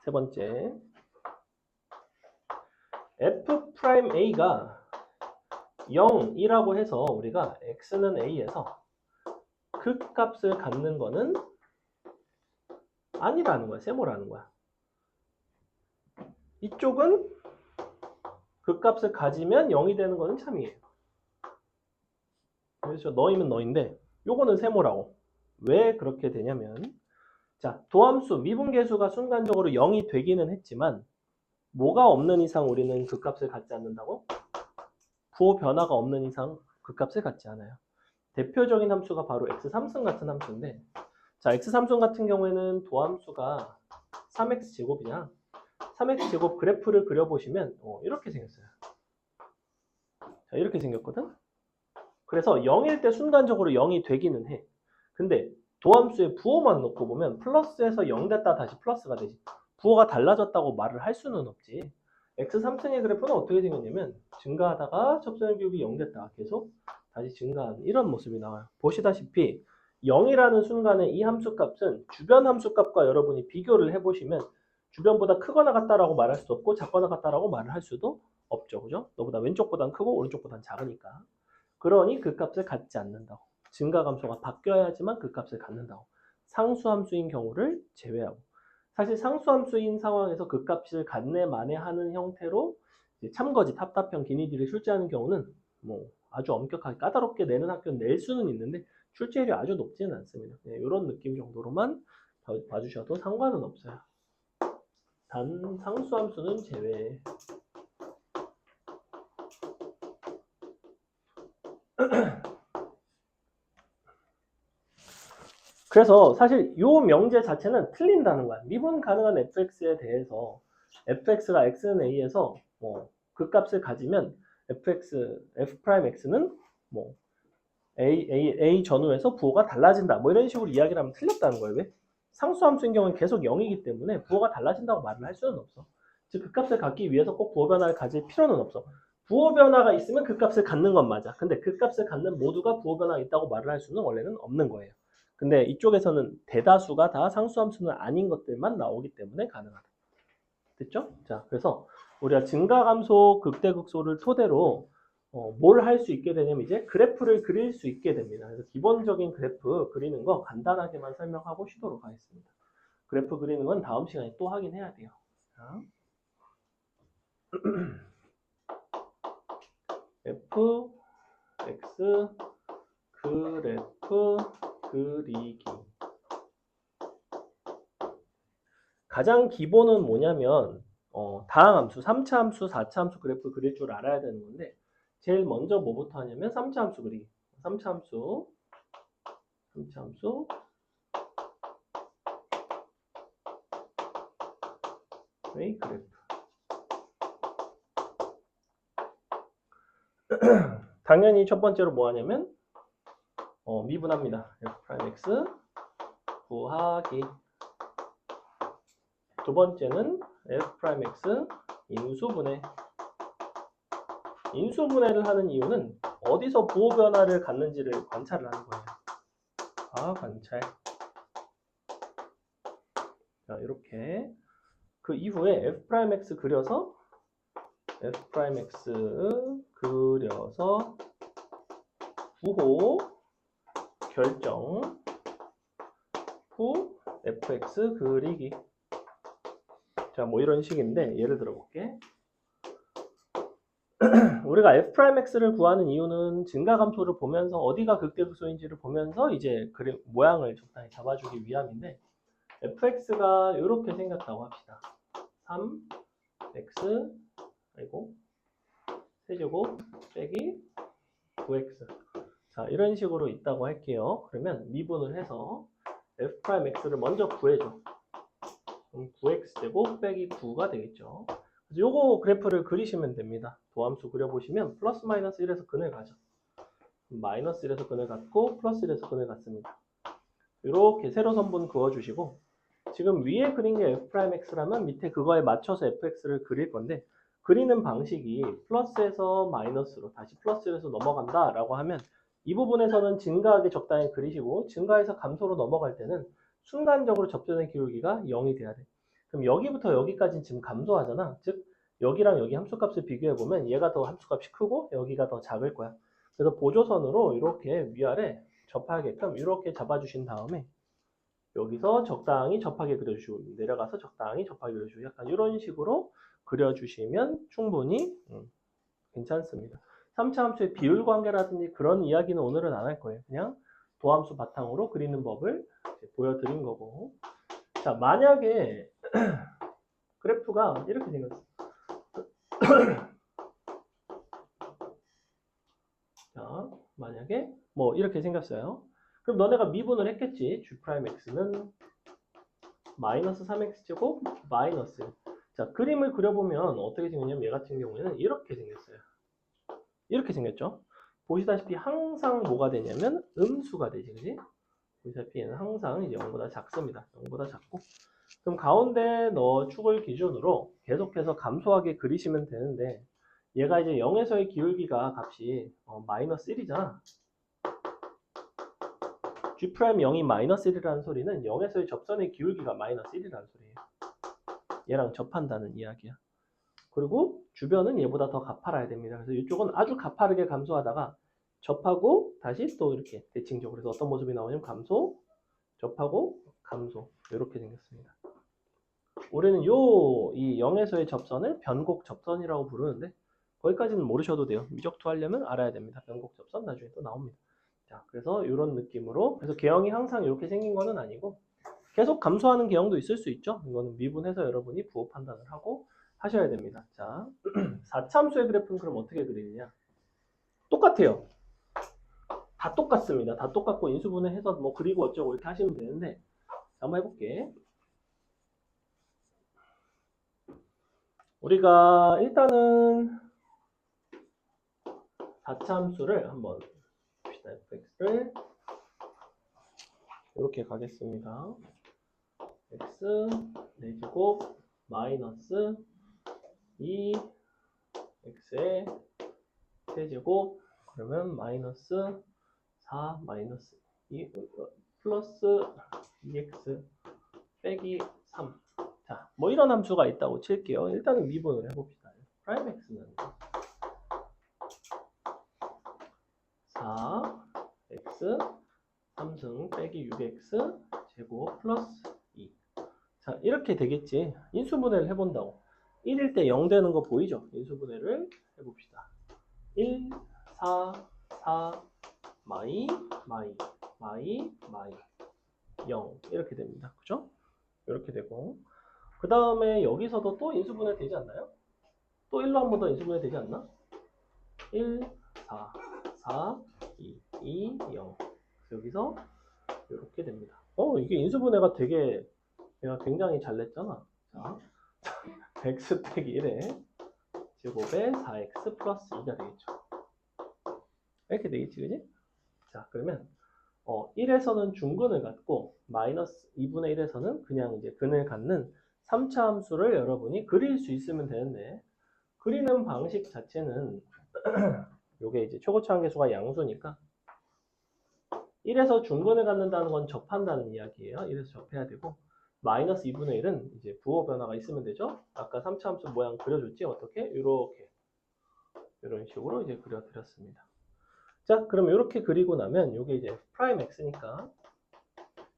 세 번째 f'a가 0이라고 해서 우리가 x는 a에서 극값을 갖는 거는 아니라는 거야. 세모라는 거야. 이쪽은 극값을 가지면 0이 되는 거는 참이에요. 그래서 너이면 너인데 요거는 세모라고. 왜 그렇게 되냐면 자 도함수 미분계수가 순간적으로 0이 되기는 했지만 뭐가 없는 이상 우리는 극값을 갖지 않는다고? 부호 변화가 없는 이상 극값을 갖지 않아요. 대표적인 함수가 바로 x3승 같은 함수인데 자 x3승 같은 경우에는 도함수가 3x제곱이냐 3x제곱 그래프를 그려보시면 이렇게 생겼어요. 자 이렇게 생겼거든. 그래서 0일 때 순간적으로 0이 되기는 해. 근데 도함수의 부호만 놓고 보면 플러스에서 0 됐다 다시 플러스가 되지. 부호가 달라졌다고 말을 할 수는 없지. x 3층의 그래프는 어떻게 생겼냐면 증가하다가 접선의 비율이 0 됐다가 계속 다시 증가하는 이런 모습이 나와요. 보시다시피 0이라는 순간에 이 함수값은 주변 함수값과 여러분이 비교를 해보시면 주변보다 크거나 같다라고 말할 수도 없고 작거나 같다라고 말을 할 수도 없죠. 그죠? 너보다 왼쪽보단 크고 오른쪽보단 작으니까. 그러니 그 값을 갖지 않는다고. 증가감소가 바뀌어야지만 그 값을 갖는다고. 상수함수인 경우를 제외하고. 사실 상수함수인 상황에서 그 값을 갖네 마네 하는 형태로 참거짓, 합답형, 기니디를 출제하는 경우는 뭐 아주 엄격하게 까다롭게 내는 학교는 낼 수는 있는데 출제율이 아주 높지는 않습니다. 이런 느낌 정도로만 봐주셔도 상관은 없어요. 단 상수함수는 제외. 그래서 사실 이 명제 자체는 틀린다는 거야. 미분 가능한 fx에 대해서 fx가 x는 a에서 뭐 그 값을 가지면 f'x는 뭐 a 전후에서 부호가 달라진다. 뭐 이런 식으로 이야기를 하면 틀렸다는 거예요. 왜? 상수함수인 경우는 계속 0이기 때문에 부호가 달라진다고 말을 할 수는 없어. 즉 그 값을 갖기 위해서 꼭 부호 변화를 가질 필요는 없어. 부호 변화가 있으면 그 값을 갖는 건 맞아. 근데 그 값을 갖는 모두가 부호 변화가 있다고 말을 할 수는 원래는 없는 거예요. 근데 이쪽에서는 대다수가 다 상수함수는 아닌 것들만 나오기 때문에 가능하다. 됐죠? 자, 그래서 우리가 증가감소, 극대극소를 토대로 뭘 할 수 있게 되냐면 이제 그래프를 그릴 수 있게 됩니다. 그래서 기본적인 그래프 그리는 거 간단하게만 설명하고 쉬도록 하겠습니다. 그래프 그리는 건 다음 시간에 또 하긴 해야 돼요. 자. f, x, 그래프 그리기. 가장 기본은 뭐냐면 다항 함수, 3차 함수, 4차 함수 그래프 그릴 줄 알아야 되는 건데 제일 먼저 뭐부터 하냐면 3차 함수 그리기. 3차 함수 의 그래프. 당연히 첫 번째로 뭐 하냐면 미분합니다. f'x 구하기. 두 번째는 f'x 인수분해. 인수분해를 하는 이유는 어디서 부호 변화를 갖는지를 관찰을 하는 거예요. 관찰. 자, 이렇게 그 이후에 f'x 그려서 부호 결정 후 fx 그리기. 자, 뭐 이런 식인데 예를 들어 볼게. 우리가 f'x를 구하는 이유는 증가감소를 보면서 어디가 극대극소인지를 보면서 이제 모양을 적당히 잡아주기 위함인데 fx가 이렇게 생겼다고 합시다. 3x 세제곱 빼기 9x. 자, 이런 식으로 있다고 할게요. 그러면 미분을 해서 f'x를 먼저 구해줘. 그럼 9x제곱 빼기 9가 되겠죠. 그래서 요거 그래프를 그리시면 됩니다. 도함수 그려보시면 플러스 마이너스 1에서 근을 가죠. 마이너스 1에서 근을 갖고 플러스 1에서 근을 갖습니다. 이렇게 세로선분 그어주시고 지금 위에 그린 게 f'x라면 밑에 그거에 맞춰서 fx를 그릴 건데 그리는 방식이 플러스에서 마이너스로 다시 플러스 1에서 넘어간다 라고 하면 이 부분에서는 증가하게 적당히 그리시고 증가해서 감소로 넘어갈 때는 순간적으로 접선의 기울기가 0이 돼야 돼. 그럼 여기부터 여기까지는 지금 감소하잖아. 즉 여기랑 여기 함수값을 비교해보면 얘가 더 함수값이 크고 여기가 더 작을 거야. 그래서 보조선으로 이렇게 위아래 접하게끔 이렇게 잡아주신 다음에 여기서 적당히 접하게 그려주시고 내려가서 적당히 접하게 그려주시고 약간 이런 식으로 그려주시면 충분히 괜찮습니다. 3차 함수의 비율 관계라든지 그런 이야기는 오늘은 안 할 거예요. 그냥 도함수 바탕으로 그리는 법을 보여드린 거고. 자, 만약에 그래프가 이렇게 생겼어. 자, 만약에 뭐 이렇게 생겼어요. 그럼 너네가 미분을 했겠지. G'X는 마이너스 3x제곱 마이너스. 자, 그림을 그려보면 어떻게 생겼냐면 얘 같은 경우에는 이렇게 생겼어요. 이렇게 생겼죠. 보시다시피 항상 뭐가 되냐면 음수가 되지, 그지? 보시다시피 얘는 항상 이제 0보다 작습니다. 0보다 작고. 그럼 가운데 너 축을 기준으로 계속해서 감소하게 그리시면 되는데 얘가 이제 0에서의 기울기가 값이 마이너스 1이잖아. G'0이 마이너스 1이라는 소리는 0에서의 접선의 기울기가 마이너스 1이라는 소리예요. 얘랑 접한다는 이야기야. 그리고 주변은 얘보다 더 가파라야 됩니다. 그래서 이쪽은 아주 가파르게 감소하다가 접하고 다시 또 이렇게 대칭적으로 해서 어떤 모습이 나오냐면 감소, 접하고 감소 이렇게 생겼습니다. 우리는 이 0에서의 접선을 변곡 접선이라고 부르는데 거기까지는 모르셔도 돼요. 미적투 하려면 알아야 됩니다. 변곡 접선 나중에 또 나옵니다. 자, 그래서 이런 느낌으로 그래서 개형이 항상 이렇게 생긴 거는 아니고 계속 감소하는 개형도 있을 수 있죠. 이거는 미분해서 여러분이 부호 판단을 하고 하셔야 됩니다. 자, 4차함수의 그래프는 그럼 어떻게 그리느냐? 똑같아요. 다 똑같습니다. 다 똑같고 인수분해해서 뭐 그리고 어쩌고 이렇게 하시면 되는데 한번 해볼게. 우리가 일단은 4차함수를 한번 봅시다. fx를 이렇게 가겠습니다. x 4제곱 마이너스 2 x의 세제곱 그러면 마이너스 4 마이너스 2 플러스 2x 빼기 3. 자, 뭐 이런 함수가 있다고 칠게요. 일단은 미분을 해봅시다. 프라임 x는 4x 3승 빼기 6x 제곱 플러스 2. 자, 이렇게 되겠지. 인수분해를 해본다고. 1일 때 0 되는 거 보이죠? 인수분해를 해봅시다. 1, 4, 4, 마이, 0 이렇게 됩니다. 그죠? 이렇게 되고 그 다음에 여기서도 또 인수분해 되지 않나요? 또 1로 한 번 더 인수분해 되지 않나? 1, 4, 4, 2, 0 여기서 이렇게 됩니다. 이게 인수분해가 되게 내가 굉장히 잘 냈잖아. 자, x 빼기 1에 제곱에 4x 플러스 2가 되겠죠. 이렇게 되겠지, 그지? 자, 그러면 1에서는 중근을 갖고 마이너스 2분의 1에서는 그냥 이제 근을 갖는 3차 함수를 여러분이 그릴 수 있으면 되는데 그리는 방식 자체는 요게 이제 최고차 한계수가 양수니까 1에서 중근을 갖는다는 건 접한다는 이야기예요. 1에서 접해야 되고 마이너스 2분의 1은 이제 부호 변화가 있으면 되죠. 아까 3차 함수 모양 그려줬지? 어떻게? 이렇게 이런 식으로 이제 그려드렸습니다. 자, 그럼 이렇게 그리고 나면 이게 이제 프라임 x니까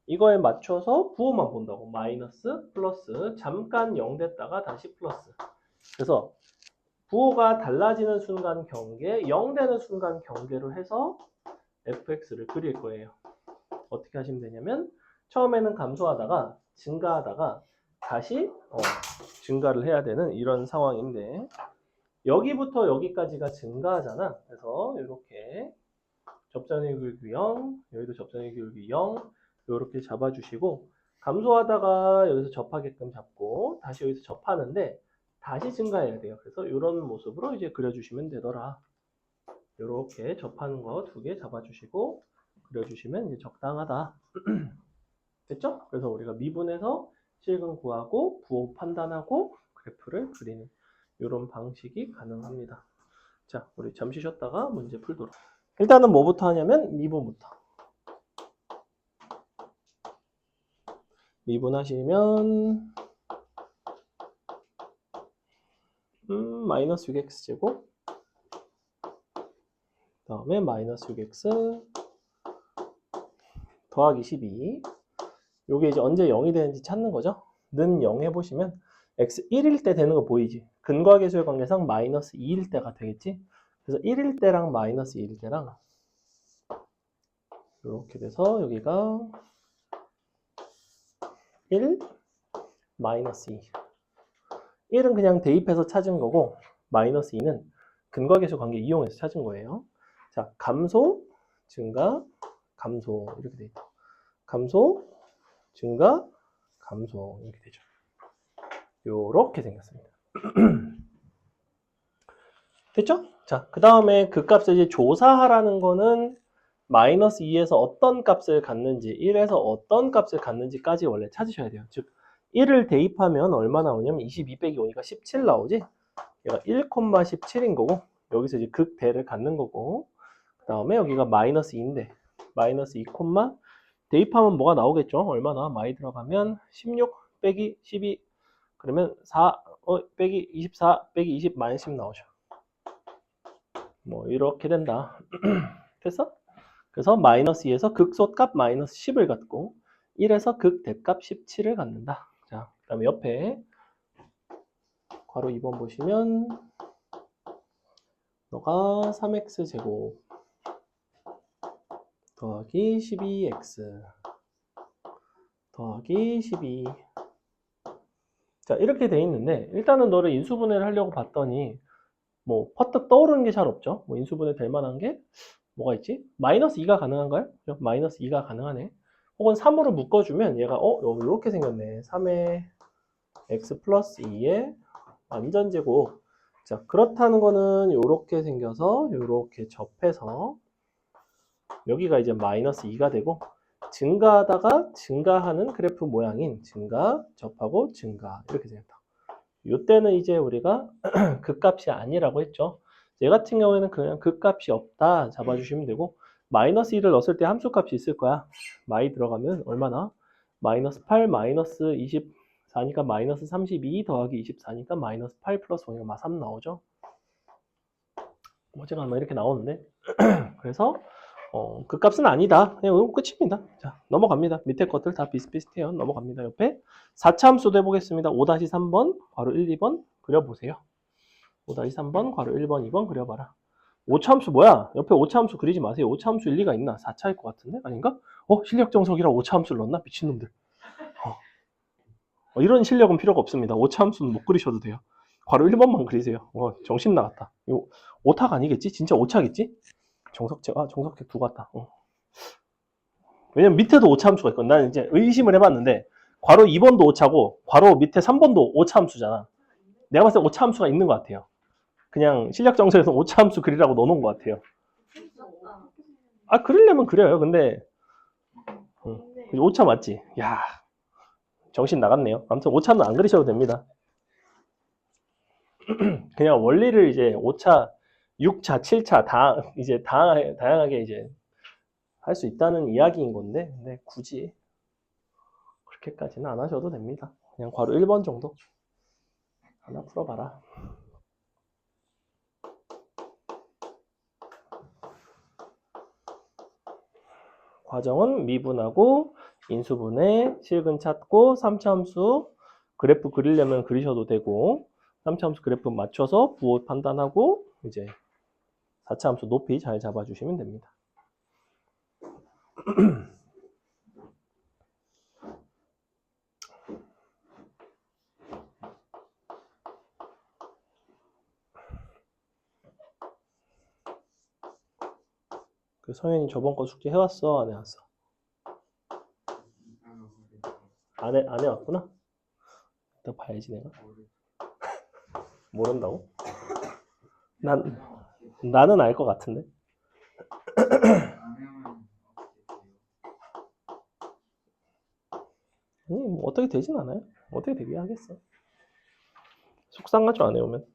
이거에 맞춰서 부호만 본다고. 마이너스 플러스 잠깐 0 됐다가 다시 플러스. 그래서 부호가 달라지는 순간 경계 0 되는 순간 경계로 해서 fx를 그릴 거예요. 어떻게 하시면 되냐면 처음에는 감소하다가 증가하다가 다시 증가를 해야 되는 이런 상황인데 여기부터 여기까지가 증가하잖아. 그래서 이렇게 접선의 기울기 0, 여기도 접선의 기울기 0 이렇게 잡아주시고 감소하다가 여기서 접하게끔 잡고 다시 여기서 접하는데 다시 증가해야 돼요. 그래서 이런 모습으로 이제 그려주시면 되더라. 이렇게 접하는 거 2개 잡아주시고 그려주시면 이제 적당하다. 됐죠? 그래서 우리가 미분해서 실근 구하고 부호 판단하고 그래프를 그리는 이런 방식이 가능합니다. 자, 우리 잠시 쉬었다가 문제 풀도록. 일단은 뭐부터 하냐면 미분부터. 미분하시면 마이너스 6x 제곱 다음에 마이너스 6x 더하기 12 요게 이제 언제 0이 되는지 찾는 거죠. 는 0 해보시면 x 1일 때 되는 거 보이지? 근과 계수의 관계상 마이너스 2일 때가 되겠지? 그래서 1일 때랑 마이너스 2일 때랑 이렇게 돼서 여기가 1 마이너스 2 1은 그냥 대입해서 찾은 거고 마이너스 2는 근과 계수 관계 이용해서 찾은 거예요. 자, 감소, 증가, 감소 이렇게 돼 있다. 감소, 증가, 감소 이렇게 되죠. 요렇게 생겼습니다. 됐죠? 자, 그 다음에 그 값을 이제 조사하라는 거는 마이너스 2에서 어떤 값을 갖는지 1에서 어떤 값을 갖는지까지 원래 찾으셔야 돼요. 즉 1을 대입하면 얼마 나오냐면 22 빼기 5니까 17 나오지? 얘가 1,17인 거고 여기서 이제 극대를 갖는 거고 그 다음에 여기가 마이너스 2인데 마이너스 2, 대입하면 뭐가 나오겠죠? 얼마나? 많이 들어가면 16 빼기 12 그러면 4 빼기 24 빼기 20 마이너스 10 나오죠. 뭐 이렇게 된다. 됐어? 그래서 마이너스 2에서 극소값 마이너스 10을 갖고 1에서 극대값 17을 갖는다. 자, 그 다음에 옆에 괄호 2번 보시면 너가 3x 제곱 더하기 12x 더하기 12 자, 이렇게 돼 있는데 일단은 너를 인수분해를 하려고 봤더니 뭐 퍼뜩 떠오르는 게 잘 없죠. 뭐 인수분해 될 만한 게 뭐가 있지? 마이너스 2가 가능한가요? 마이너스 2가 가능하네. 혹은 3으로 묶어주면 얘가 이렇게 생겼네. 3의 x 플러스 2의 완전 제곱. 자, 그렇다는 거는 이렇게 생겨서 이렇게 접해서 여기가 이제 마이너스 2가 되고 증가하다가 증가하는 그래프 모양인 증가, 접하고 증가 이렇게 생겼다. 이때는 이제 우리가 극값이 아니라고 했죠. 얘 같은 경우에는 그냥 극값이 없다 잡아주시면 되고 마이너스 1을 넣었을 때 함수값이 있을 거야. 마이 들어가면 얼마나? 마이너스 8 마이너스 24니까 마이너스 32 더하기 24니까 마이너스 8 플러스 5니까 3 나오죠. 어쨌거나 이렇게 나오는데 그래서 극값은 아니다. 그냥 이거 끝입니다. 자, 넘어갑니다. 밑에 것들 다 비슷비슷해요. 넘어갑니다. 옆에 4차 함수도 해보겠습니다. 5-3번, 괄호 1, 2번 그려보세요. 5-3번, 괄호 1번, 2번 그려봐라. 5차 함수 뭐야? 옆에 5차 함수 그리지 마세요. 5차 함수 일리가 있나? 4차일 것 같은데? 아닌가? 실력 정석이라 5차 함수를 넣었나? 미친놈들. 이런 실력은 필요가 없습니다. 5차 함수는 못 그리셔도 돼요. 괄호 1번만 그리세요. 정신 나갔다. 이거 5타가 아니겠지? 진짜 5차겠지? 정석책 두고 왔다. 왜냐면 밑에도 5차 함수가 있거든. 나는 이제 의심을 해봤는데 괄호 2번도 5차고 괄호 밑에 3번도 5차 함수잖아. 내가 봤을 때 5차 함수가 있는 것 같아요. 그냥 실력 정석에서 5차 함수 그리라고 넣어놓은 것 같아요. 그리려면 그려요. 근데 5차 맞지? 야, 정신 나갔네요. 아무튼 5차는 안 그리셔도 됩니다. 그냥 원리를 이제 5차, 6차, 7차 다 이제 다양하게 이제 할 수 있다는 이야기인 건데, 근데 굳이 그렇게까지는 안 하셔도 됩니다. 그냥 괄호 1번 정도 하나 풀어봐라. 과정은 미분하고 인수분해, 실근 찾고 3차 함수 그래프 그리려면 그리셔도 되고 3차 함수 그래프 맞춰서 부호 판단하고 이제 4차 함수 높이 잘 잡아주시면 됩니다. 그 성현이 저번 거 숙제 해왔어? 안 해왔어? 안 해왔구나? 또 봐야지 내가. 모른다고? 나는 알 것 같은데. 아니 뭐 어떻게 되진 않아요. 어떻게 되게 하겠어. 속상하죠 안 해오면.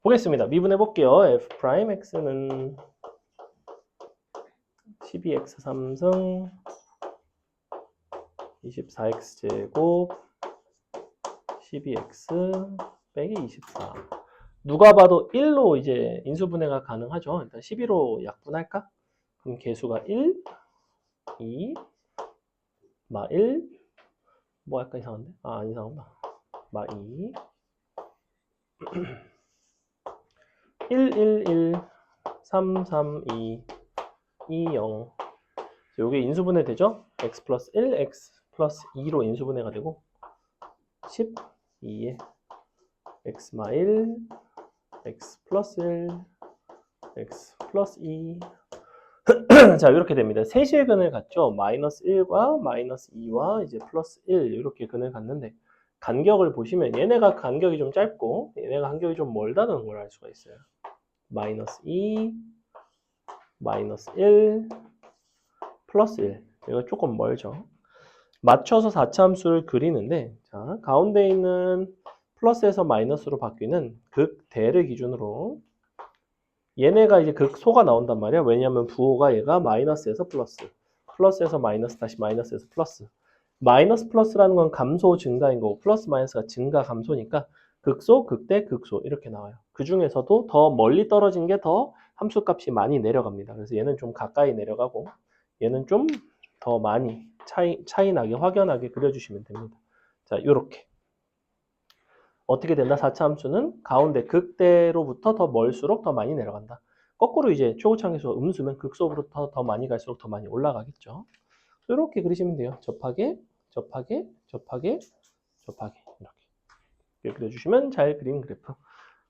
보겠습니다. 미분해 볼게요. f'x는 12x 3승 24x 제곱 12x 빼기 24 누가 봐도 1로 이제 인수분해가 가능하죠. 일단 12로 약분할까? 그럼 개수가 1, 2, 마 1, 뭐 약간 이상한데? 안 이상하구나. 마 2, 1, 1, 1, 3, 3, 2, 2, 0. 요게 인수분해 되죠? x 플러스 1, x 플러스 2로 인수분해가 되고 12에 x 마 1, x 플러스 1, x 플러스 2 자, 이렇게 됩니다. 셋의 근을 갖죠. 마이너스 1과 마이너스 2와 이제 플러스 1 이렇게 근을 갖는데 간격을 보시면 얘네가 간격이 좀 짧고 얘네가 간격이 좀 멀다는 걸 알 수가 있어요. 마이너스 2, 마이너스 1, 플러스 1. 이거 조금 멀죠. 맞춰서 4차 함수를 그리는데 자, 가운데 있는 플러스에서 마이너스로 바뀌는 극대를 기준으로 얘네가 이제 극소가 나온단 말이야. 왜냐하면 부호가 얘가 마이너스에서 플러스, 플러스에서 마이너스 다시 마이너스에서 플러스. 마이너스 플러스라는 건 감소 증가인 거고 플러스 마이너스가 증가 감소니까 극소, 극대, 극소 이렇게 나와요. 그 중에서도 더 멀리 떨어진 게 더 함수값이 많이 내려갑니다. 그래서 얘는 좀 가까이 내려가고 얘는 좀 더 많이 차이 나게 확연하게 그려주시면 됩니다. 자, 요렇게. 어떻게 된다? 4차 함수는 가운데 극대로부터 더 멀수록 더 많이 내려간다. 거꾸로 이제 최고차항에서 음수면 극소로부터 더 많이 갈수록 더 많이 올라가겠죠. 이렇게 그리시면 돼요. 접하게, 접하게, 접하게, 접하게 이렇게 그려주시면 잘 그린 그래프.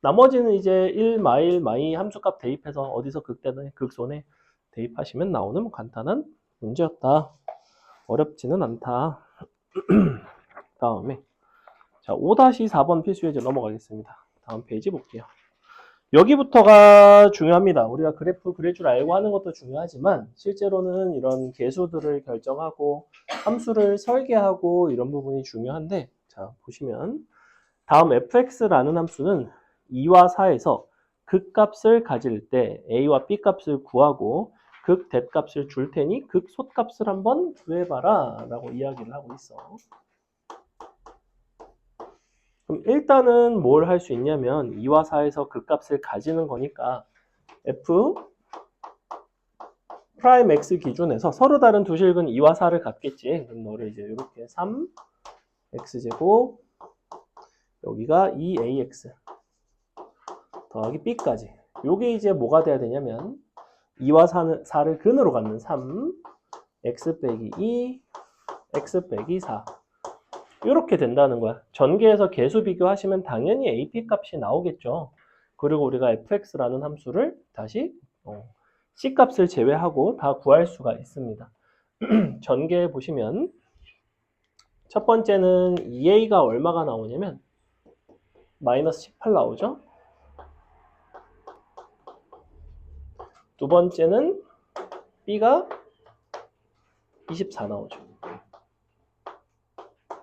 나머지는 이제 1, 마일, 마이 함수값 대입해서 어디서 극대네, 극소네 대입하시면 나오는 간단한 문제였다. 어렵지는 않다. 다음에 자, 5-4번 필수 예제 넘어가겠습니다. 다음 페이지 볼게요. 여기부터가 중요합니다. 우리가 그래프 그릴 줄 알고 하는 것도 중요하지만 실제로는 이런 계수들을 결정하고 함수를 설계하고 이런 부분이 중요한데 자, 보시면 다음 fx라는 함수는 2와 4에서 극값을 가질 때 a와 b 값을 구하고 극대값을 줄 테니 극소값을 한번 구해봐라 라고 이야기를 하고 있어. 그럼 일단은 뭘 할 수 있냐면 2와 4에서 극값을 가지는 거니까 f 프라임 x 기준에서 서로 다른 두 실근 2와 4를 갖겠지. 그럼 너를 이제 이렇게 3 x제곱 여기가 2ax 더하기 b까지. 요게 이제 뭐가 돼야 되냐면 2와 4를 근으로 갖는 3 x 빼기 2 x 빼기 4 이렇게 된다는 거야. 전개해서 계수 비교하시면 당연히 AP 값이 나오겠죠. 그리고 우리가 fx라는 함수를 다시 c 값을 제외하고 다 구할 수가 있습니다. 전개해 보시면 첫 번째는 2a가 얼마가 나오냐면 마이너스 18 나오죠. 두 번째는 b가 24 나오죠.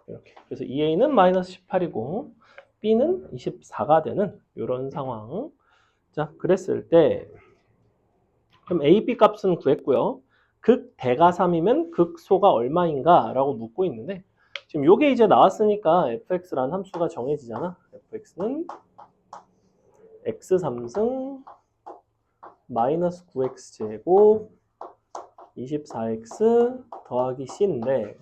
이렇게. 그래서 2a는 마이너스 18이고 b는 24가 되는 이런 상황. 자, 그랬을 때 그럼 a, b 값은 구했고요. 극대가 3이면 극소가 얼마인가 라고 묻고 있는데 지금 요게 이제 나왔으니까 fx라는 함수가 정해지잖아. fx는 x3승 마이너스 9x제곱 24x 더하기 c인데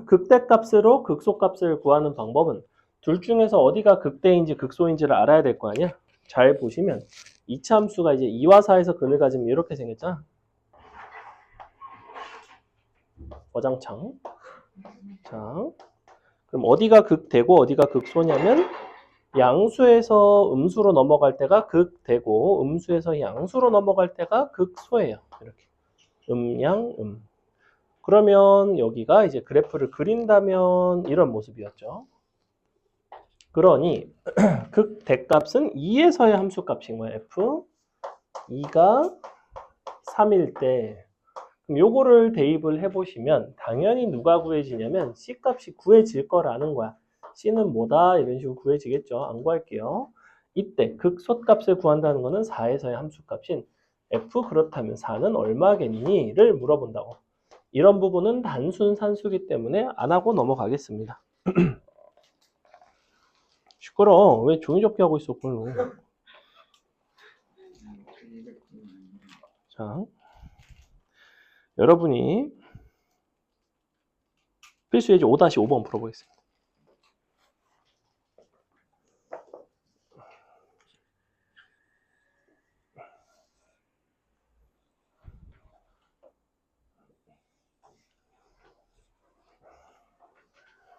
극대값으로 극소값을 구하는 방법은 둘 중에서 어디가 극대인지 극소인지를 알아야 될 거 아니야? 잘 보시면 2차 함수가 이제 2와 4에서 근을 가지면 이렇게 생겼잖아. 어장창. 자, 그럼 어디가 극대고 어디가 극소냐면 양수에서 음수로 넘어갈 때가 극대고 음수에서 양수로 넘어갈 때가 극소예요. 이렇게 양, 그러면 여기가 이제 그래프를 그린다면 이런 모습이었죠. 그러니 극대값은 2에서의 함수값인 거예요. f 2가 3일 때 그럼 요거를 대입을 해보시면 당연히 누가 구해지냐면 c 값이 구해질 거라는 거야. c는 뭐다 이런 식으로 구해지겠죠. 안 구할게요. 이때 극소값을 구한다는 거는 4에서의 함수값인 f 그렇다면 4는 얼마겠니?를 물어본다고. 이런 부분은 단순 산수기 때문에 안 하고 넘어가겠습니다. 시끄러워. 왜 종이접기 하고 있어, 그걸로. 자, 여러분이 필수 예제 5-5번 풀어보겠습니다.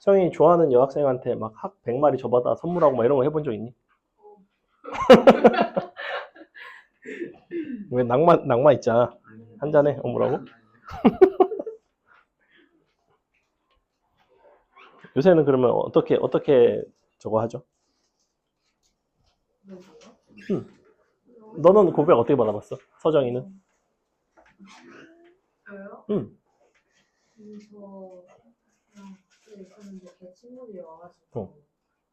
성인이 좋아하는 여학생한테 막 학 100마리 줘받아 선물하고 막 이런 거 해본 적 있니? 왜 낭만 있잖아. 한 잔에 뭐라고? 요새는 그러면 어떻게 저거 하죠? 너는 고백 어떻게 받아봤어? 서정이는? 저요? 응. 저 그냥 그때 있었는데 걔 친구들이 와가지고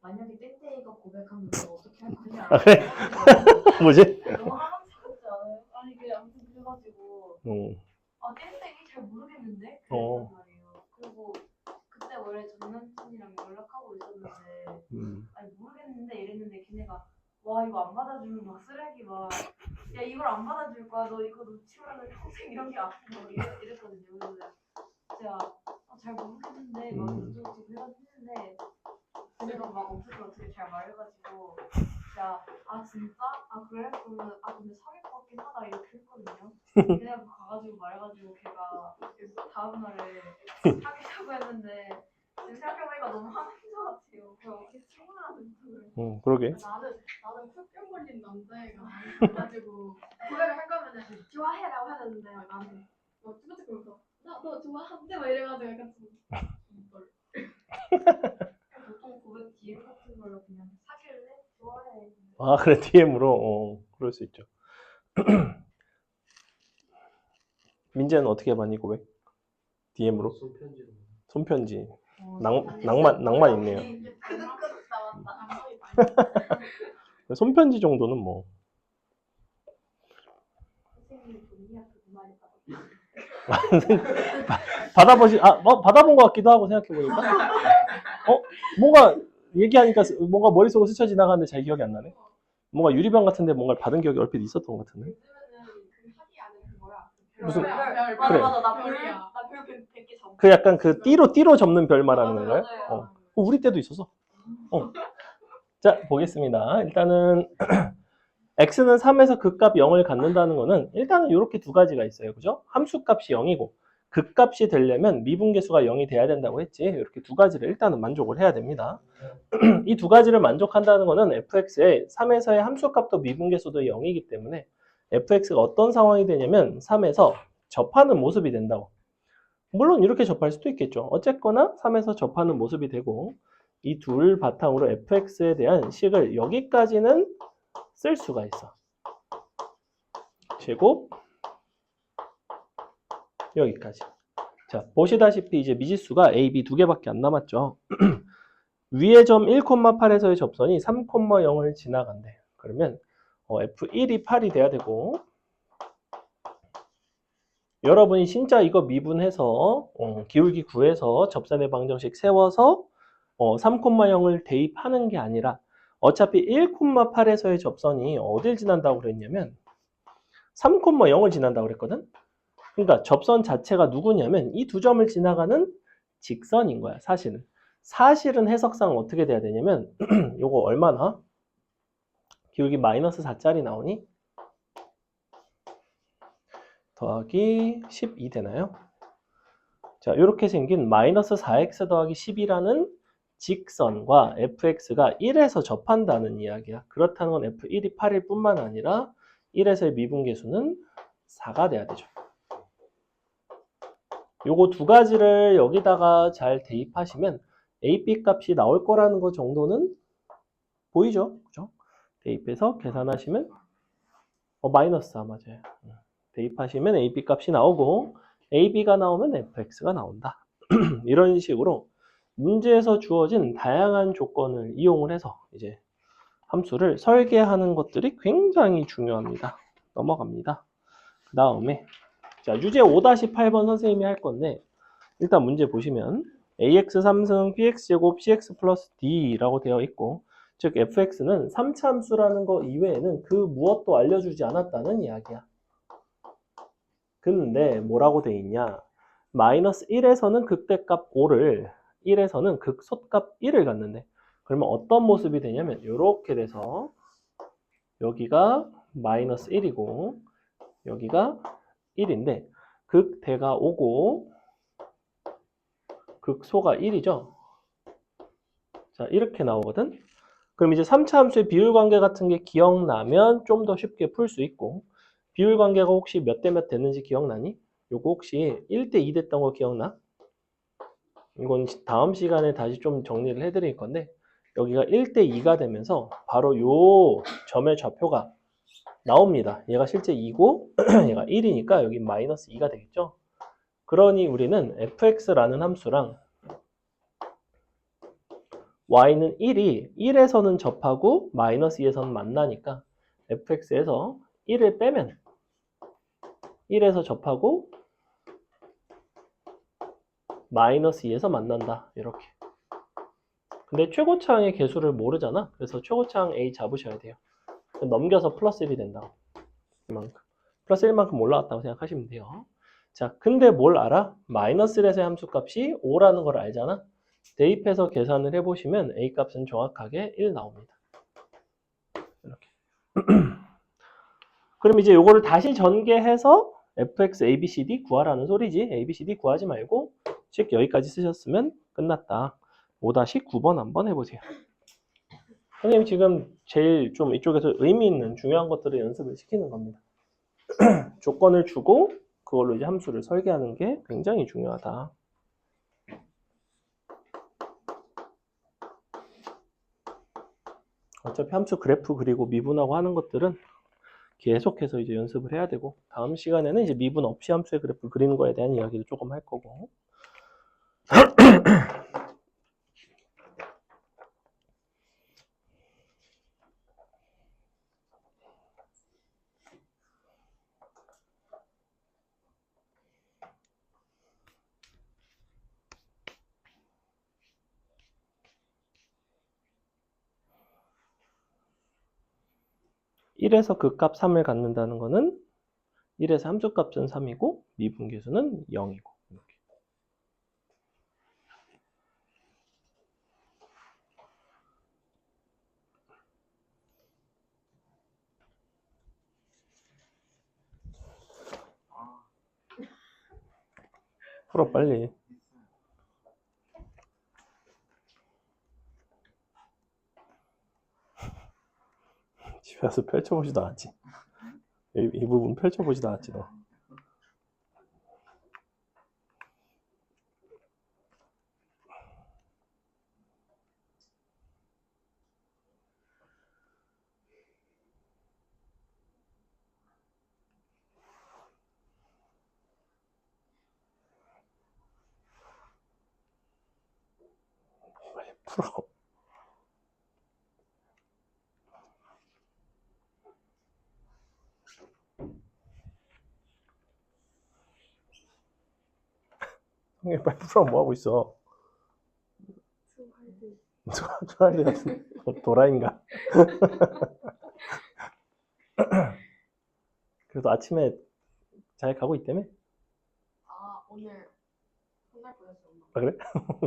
만약에 땡땡이가 고백하면 너 어떻게 할 거냐? 아, 그래? 뭐지? 너무 하망스럽지 않아요? 아니 그 아무튼 그래가지고 아 땡땡이 잘 모르겠는데 그랬단 말이에요. 그리고 그때 원래 전 남친이랑 연락하고 있었는데 아니 모르겠는데 이랬는데 걔네가 와 이거 안 받아주면 막 쓰레기 막 야 이걸 안 받아줄 거야 너 이거 놓치면은 평생 이런 게 앞으로 막 이랬거든요. 그래서 제가 잘 모르겠는데 막 어쩌고저쩌고 했는데 걔네가 막 어떻게 잘 말해가지고 제가 아 진짜? 아 그래? 그러면 아 근데 사귈 것 같긴 하다 이렇게 했거든요. 걔네가 가가지고 말해가지고 걔가 다음날에 사귀자고 했는데 지금 생각해보니까 너무 화난 것 같아요. 그럼 어떻게 친구한테 그래? 그러게. 나는 쿨병 걸린 남자애가 가지고 고백을 할 거면은 좋아해라고 하는데 나한테 뭐 쭈뼛쭈뼛 나 너 좋아한대 막 이래가지고 약간 좀 보통 고백 DM 같은 걸로 그냥 사귈래? 좋아해. 아, 그래, DM으로? 그럴 수 있죠. 민재는 어떻게 받니, 고백? DM으로? 손편지. 낭만 있네요. 크득크득 나왔다. 손편지 정도는 뭐. 선생님 본인한테 그 말이 받아본 것 같기도 하고 생각해보니까. 뭔가 얘기하니까 뭔가 머릿속으로 스쳐 지나가는데 잘 기억이 안 나네. 뭔가 유리병 같은데 뭔가를 받은 기억이 얼핏 있었던 것 같은데. 요즘에는 그 하기 안에 그거야. 무슨- 맞아 그래. 맞아 나별 100개 접어. 그 약간 그 띠로 접는 별 말하는 건가요? 맞아요. 우리 때도 있었어. 자, 보겠습니다. 일단은 x는 3에서 극값 0을 갖는다는 거는 일단은 이렇게 두 가지가 있어요. 그죠? 함수값이 0이고 극값이 되려면 미분계수가 0이 돼야 된다고 했지. 이렇게 두 가지를 일단은 만족을 해야 됩니다. 이 두 가지를 만족한다는 거는 fx의 3에서의 함수값도 미분계수도 0이기 때문에 fx가 어떤 상황이 되냐면 3에서 접하는 모습이 된다고. 물론 이렇게 접할 수도 있겠죠. 어쨌거나 3에서 접하는 모습이 되고 이 둘 바탕으로 fx에 대한 식을 여기까지는 쓸 수가 있어. 제곱 여기까지. 자, 보시다시피 이제 미지수가 a, b 두 개밖에 안 남았죠. 위의 점 1,8에서의 접선이 3,0을 지나간대. 그러면 f1이 8이 돼야 되고 여러분이 진짜 이거 미분해서 기울기 구해서 접선의 방정식 세워서 3,0을 대입하는 게 아니라 어차피 1,8에서의 접선이 어딜 지난다고 그랬냐면 3,0을 지난다고 그랬거든. 그러니까 접선 자체가 누구냐면 이 두 점을 지나가는 직선인 거야, 사실은. 사실은 해석상 어떻게 돼야 되냐면 요거 얼마나? 기울기 마이너스 4짜리 나오니? 더하기 12 되나요? 자, 이렇게 생긴 마이너스 4x 더하기 10이라는 직선과 fx가 1에서 접한다는 이야기야. 그렇다는 건 f1이 8일 뿐만 아니라 1에서의 미분계수는 4가 돼야 되죠. 요거 두 가지를 여기다가 잘 대입하시면 AP 값이 나올 거라는 거 정도는 보이죠? 그죠? 대입해서 계산하시면 마이너스 4 맞아요. 대입하시면 AP 값이 나오고 AB가 나오면 FX가 나온다. 이런 식으로 문제에서 주어진 다양한 조건을 이용을 해서 이제 함수를 설계하는 것들이 굉장히 중요합니다. 넘어갑니다. 그 다음에 자, 유제 5-8번 선생님이 할 건데 일단 문제 보시면 ax 3승 bx제곱 cx 플러스 d라고 되어 있고 즉 fx는 3차 함수라는 거 이외에는 그 무엇도 알려주지 않았다는 이야기야. 근데 뭐라고 돼 있냐? 마이너스 1에서는 극대값 5를 1에서는 극소값 1을 갖는데 그러면 어떤 모습이 되냐면 이렇게 돼서 여기가 마이너스 1이고 여기가 1인데 극대가 5고 극소가 1이죠. 자, 이렇게 나오거든. 그럼 이제 3차 함수의 비율 관계 같은 게 기억나면 좀 더 쉽게 풀 수 있고, 비율 관계가 혹시 몇 대 몇 됐는지 기억나니? 요거 혹시 1대 2 됐던 거 기억나? 이건 다음 시간에 다시 좀 정리를 해드릴 건데, 여기가 1대 2가 되면서 바로 요 점의 좌표가 나옵니다. 얘가 실제 2고 얘가 1이니까 여기 마이너스 2가 되겠죠. 그러니 우리는 fx라는 함수랑 y는 1이 1에서는 접하고 마이너스 2에서는 만나니까 fx에서 1을 빼면 1에서 접하고 마이너스 2에서 만난다. 이렇게. 근데 최고차항의 개수를 모르잖아. 그래서 최고차항 a 잡으셔야 돼요. 넘겨서 플러스 1이 된다고. 이만큼. 플러스 1만큼 올라왔다고 생각하시면 돼요. 자, 근데 뭘 알아? 마이너스 1에서의 함수값이 5라는 걸 알잖아. 대입해서 계산을 해보시면 a 값은 정확하게 1 나옵니다. 이렇게. 그럼 이제 요거를 다시 전개해서 fx abcd 구하라는 소리지. abcd 구하지 말고 즉 여기까지 쓰셨으면 끝났다. 5-9번 한번 해보세요. 선생님 지금 제일 좀 이쪽에서 의미 있는 중요한 것들을 연습을 시키는 겁니다. 조건을 주고 그걸로 이제 함수를 설계하는 게 굉장히 중요하다. 어차피 함수 그래프 그리고 미분하고 하는 것들은 계속해서 이제 연습을 해야 되고, 다음 시간에는 이제 미분 없이 함수의 그래프 그리는 거에 대한 이야기를 조금 할 거고. (1에서) 그 값 3을 갖는다는 거는 1에서 함수값은 3이고 미분계수는 0이고. 이렇게. 풀어 빨리. 집에 가서 펼쳐보지도 않았지. 이 부분 펼쳐보지도 않았지 너. 빨리 풀어. 형님 빨리 풀어. 뭐 하고 있어? 좋아할 같은 도라인가? 그래도 아침에 잘 가고 있다며? 아, 오늘 혼날 뻔했어, 엄마. 아 그래?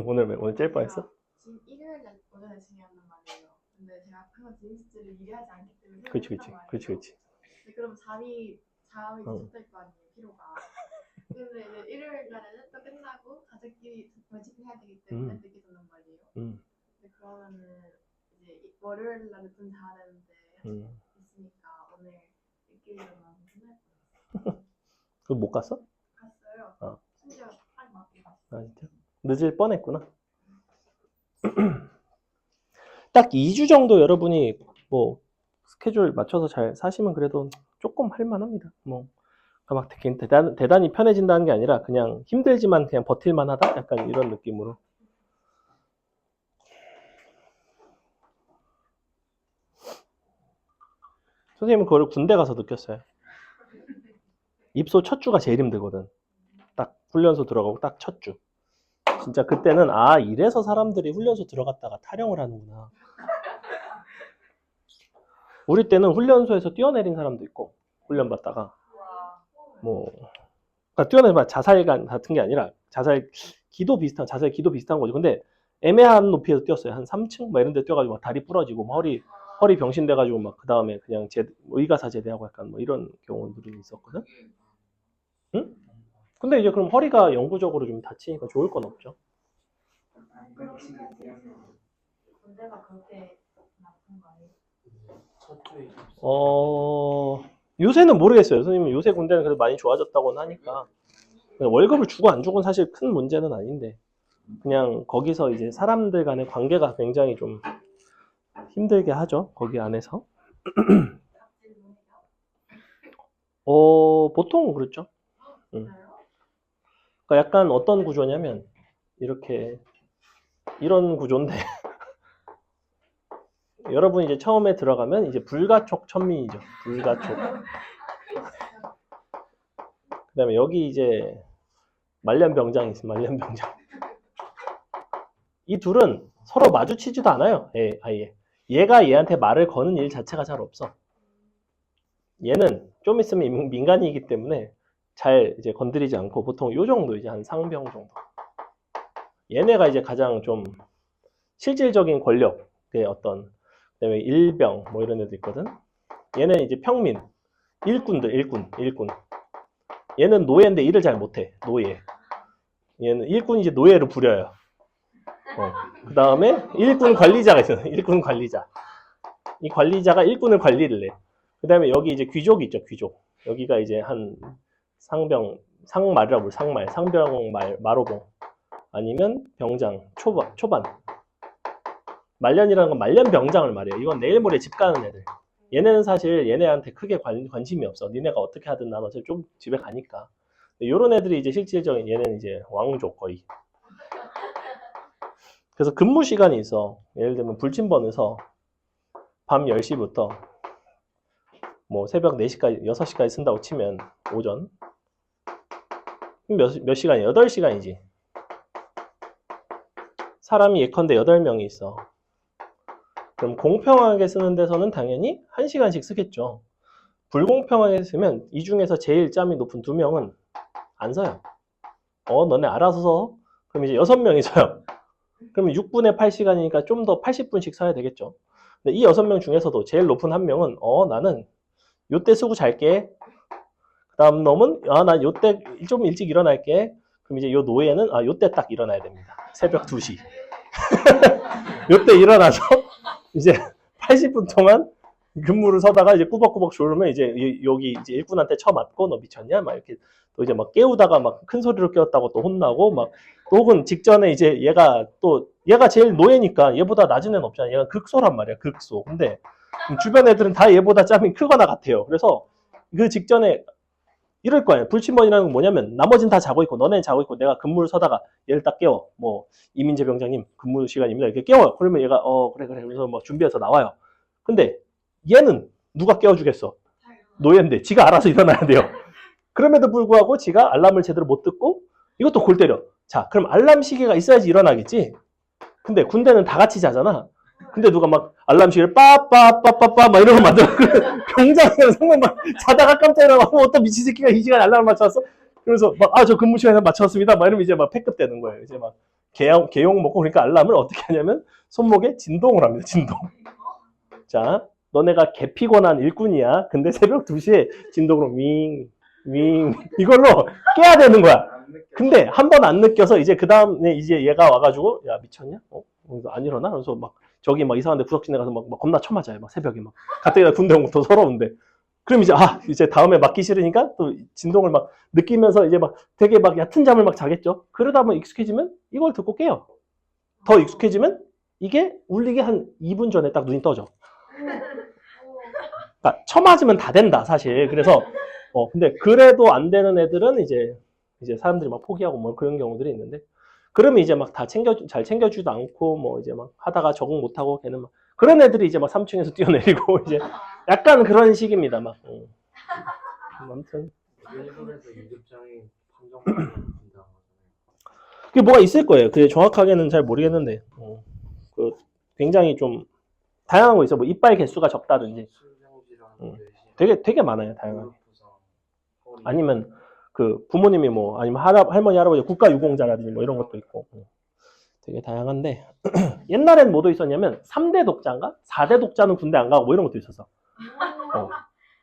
오늘 짤 뻔했어? 지금 일요일 날 오전에 진행한단 말이에요. 근데 제가 항상 진행식들을 미리 하지 않기 때문에 그렇지. 근데 그럼 잠이 응. 좋될 거 아니에요, 피로가. 근데 이제 일요일 날에는 또 끝나고 가족끼리 벌칙을 해야 되기 때문에 늦게 잔단 말이에요. 근데 그러면은 이제 월요일 날은 좀 자는데 있으니까 오늘 늦게 일어나서 혼날 뻔했어요. 그거 못 갔어? 갔어요. 심지어 딱 맞게 갔어요. 아 진짜? 늦을 뻔했구나. 딱 2주 정도 여러분이 뭐 스케줄 맞춰서 잘 사시면 그래도 조금 할만합니다. 뭐 막 대단히 편해진다는 게 아니라 그냥 힘들지만 그냥 버틸만 하다? 약간 이런 느낌으로. 선생님은 그걸 군대 가서 느꼈어요. 입소 첫 주가 제일 힘들거든. 딱 훈련소 들어가고 딱 첫 주. 진짜 그때는 아 이래서 사람들이 훈련소 들어갔다가 탈영을 하는구나. 우리 때는 훈련소에서 뛰어내린 사람도 있고 훈련 받다가 뭐 그러니까 뛰어내린 자살 같은 게 아니라 자살 기도 비슷한 거죠. 근데 애매한 높이에서 뛰었어요. 한 3층 막 이런 데 뛰어가지고 막 다리 부러지고 막 허리 병신돼가지고 막 그 다음에 그냥 의가사 제대하고 약간 뭐 이런 경우들이 있었거든. 응? 근데 이제 그럼 허리가 영구적으로 좀 다치니까 좋을 건 없죠. 군대가 그렇게 나쁜가요? 요새는 모르겠어요. 선생님 요새 군대는 그래도 많이 좋아졌다고는 하니까. 월급을 주고 안 주고는 사실 큰 문제는 아닌데, 그냥 거기서 이제 사람들 간의 관계가 굉장히 좀 힘들게 하죠. 거기 안에서. 보통 그렇죠. 그러니까 약간 어떤 구조냐면, 이렇게, 이런 구조인데, 여러분 이제 처음에 들어가면 이제 불가촉 천민이죠. 불가촉. 그 다음에 여기 이제 말년병장이 있어요. 말년병장. 이 둘은 서로 마주치지도 않아요. 아예. 얘가 얘한테 말을 거는 일 자체가 잘 없어. 얘는 좀 있으면 민간이기 때문에 잘 이제 건드리지 않고 보통 요 정도 이제 한 상병 정도. 얘네가 이제 가장 좀 실질적인 권력의 어떤, 그다음에 일병 뭐 이런 애도 있거든. 얘는 이제 평민, 일꾼들, 일꾼. 얘는 노예인데 일을 잘 못해. 노예. 얘는 일꾼이 이제 노예를 부려요. 그 다음에 일꾼 관리자가 있어요. 일꾼 관리자. 이 관리자가 일꾼을 관리를 해. 그 다음에 여기 이제 귀족이 있죠. 귀족. 여기가 이제 한 상병, 상말이라고 불러. 상말, 상병 마로봉. 아니면 병장, 초반. 말년이라는 건 말년병장을 말해요. 이건 내일 모레 집 가는 애들. 얘네는 사실 얘네한테 크게 관심이 없어. 니네가 어떻게 하든 난 어차피 좀 집에 가니까. 이런 애들이 이제 실질적인, 얘는 이제 왕족 거의. 그래서 근무 시간이 있어. 예를 들면 불침번에서 밤 10시부터 뭐 새벽 4시까지, 6시까지 쓴다고 치면 오전. 몇 시간이야? 8시간이지. 사람이 예컨대 8명이 있어. 그럼 공평하게 쓰는 데서는 당연히 1시간씩 쓰겠죠. 불공평하게 쓰면 이 중에서 제일 짬이 높은 2명은 안 써요. 너네 알아서 써. 그럼 이제 6명이 써요. 그러면 6분의 8시간이니까 좀 더 80분씩 써야 되겠죠. 근데 이 6명 중에서도 제일 높은 한 명은 나는 요때 쓰고 잘게. 그 다음 놈은 나 요때 좀 일찍 일어날게. 그럼 이제 요 노예는 요때 딱 일어나야 됩니다. 새벽 2시. 요때 일어나서 이제 80분 동안 근무를 서다가 이제 꾸벅꾸벅 졸으면 이제 여기 이제 일꾼한테 쳐맞고 너 미쳤냐? 막 이렇게 또 이제 막 깨우다가 막 큰 소리로 깨웠다고 또 혼나고 막 또 혹은 직전에 이제 얘가 제일 노예니까 얘보다 낮은 애는 없잖아. 얘가 극소란 말이야. 극소. 근데 주변 애들은 다 얘보다 짬이 크거나 같아요. 그래서 그 직전에 이럴 거예요. 불침번이라는 건 뭐냐면 나머지는 다 자고 있고 너네는 자고 있고 내가 근무를 서다가 얘를 딱 깨워. 뭐 이민재 병장님 근무 시간입니다. 이렇게 깨워요. 그러면 얘가 그래 그래서 뭐 준비해서 나와요. 근데 얘는 누가 깨워주겠어? 노예인데 지가 알아서 일어나야 돼요. 그럼에도 불구하고 지가 알람을 제대로 못 듣고 이것도 골 때려. 자, 그럼 알람 시계가 있어야지 일어나겠지? 근데 군대는 다 같이 자잖아. 근데 누가 막 알람 시계를 빠빠빠빠빠 막 이런 거 만들어. 병장이랑 정말 막 자다가 깜짝 일어나고 어떤 미친 새끼가 이 시간에 알람을 맞춰왔어? 그래서 막 저 근무 시간에 맞췄습니다. 막 이러면 이제 막 패급 되는 거예요. 이제 막 개용 먹고 그러니까 알람을 어떻게 하냐면 손목에 진동을 합니다. 진동. 자, 너네가 개 피곤한 일꾼이야. 근데 새벽 2시에 진동으로 윙 이걸로 깨야 되는 거야. 근데 한 번 안 느껴서 이제 그 다음에 이제 얘가 와가지고 야 미쳤냐? 안 일어나? 그래서 막 저기 막 이상한데 구석진에 가서 막 겁나 쳐맞아요. 막 새벽에 막 가뜩이나 군대 온 거 더 서러운데. 그럼 이제 다음에 맞기 싫으니까 또 진동을 막 느끼면서 이제 막 되게 막 얕은 잠을 막 자겠죠. 그러다 보면 익숙해지면 이걸 듣고 깨요. 더 익숙해지면 이게 울리기 한 2분 전에 딱 눈이 떠져. 그러니까 쳐맞으면 다 된다 사실. 그래서 근데 그래도 안 되는 애들은 이제 사람들이 막 포기하고 뭐 그런 경우들이 있는데 그러면 이제 막 다 잘 챙겨주지도 않고 뭐 이제 막 하다가 적응 못하고 걔는 막 그런 애들이 이제 막 3층에서 뛰어내리고 이제 약간 그런 식입니다 막. 아무튼 일본에서 유급장애 판정받는 거잖아요. 그게 뭐가 있을 거예요. 그게 정확하게는 잘 모르겠는데 그 굉장히 좀 다양한 거 있어. 뭐 이빨 개수가 적다든지 되게 많아요. 다양하게. 아니면 그 부모님이 뭐 아니면 할머니 할아버지 국가유공자라든지 뭐 이런 것도 있고 되게 다양한데 옛날엔 뭐도 있었냐면 3대 독자인가? 4대 독자는 군대 안 가고 뭐 이런 것도 있었어.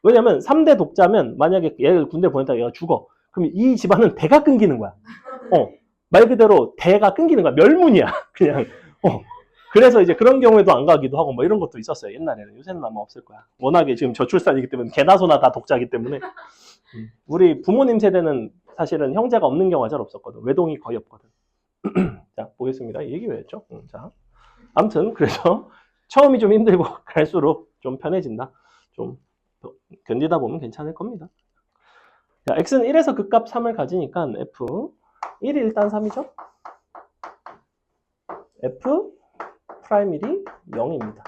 왜냐면 3대 독자면 만약에 얘를 군대 보냈다가 얘가 죽어. 그럼 이 집안은 대가 끊기는 거야. 말 그대로 대가 끊기는 거야. 멸문이야. 그냥. 그래서 이제 그런 경우에도 안 가기도 하고 뭐 이런 것도 있었어요. 옛날에는. 요새는 아마 없을 거야. 워낙에 지금 저출산이기 때문에 개나 소나 다 독자이기 때문에. 우리 부모님 세대는 사실은 형제가 없는 경우가 잘 없었거든. 외동이 거의 없거든. 자, 보겠습니다. 이 얘기 왜 했죠? 자, 아무튼 그래서 처음이 좀 힘들고 갈수록 좀 편해진다. 좀 견디다 보면 괜찮을 겁니다. 자, x는 1에서 극값 3을 가지니까 f 1이 일단 3이죠. f 프라임 1이 0입니다.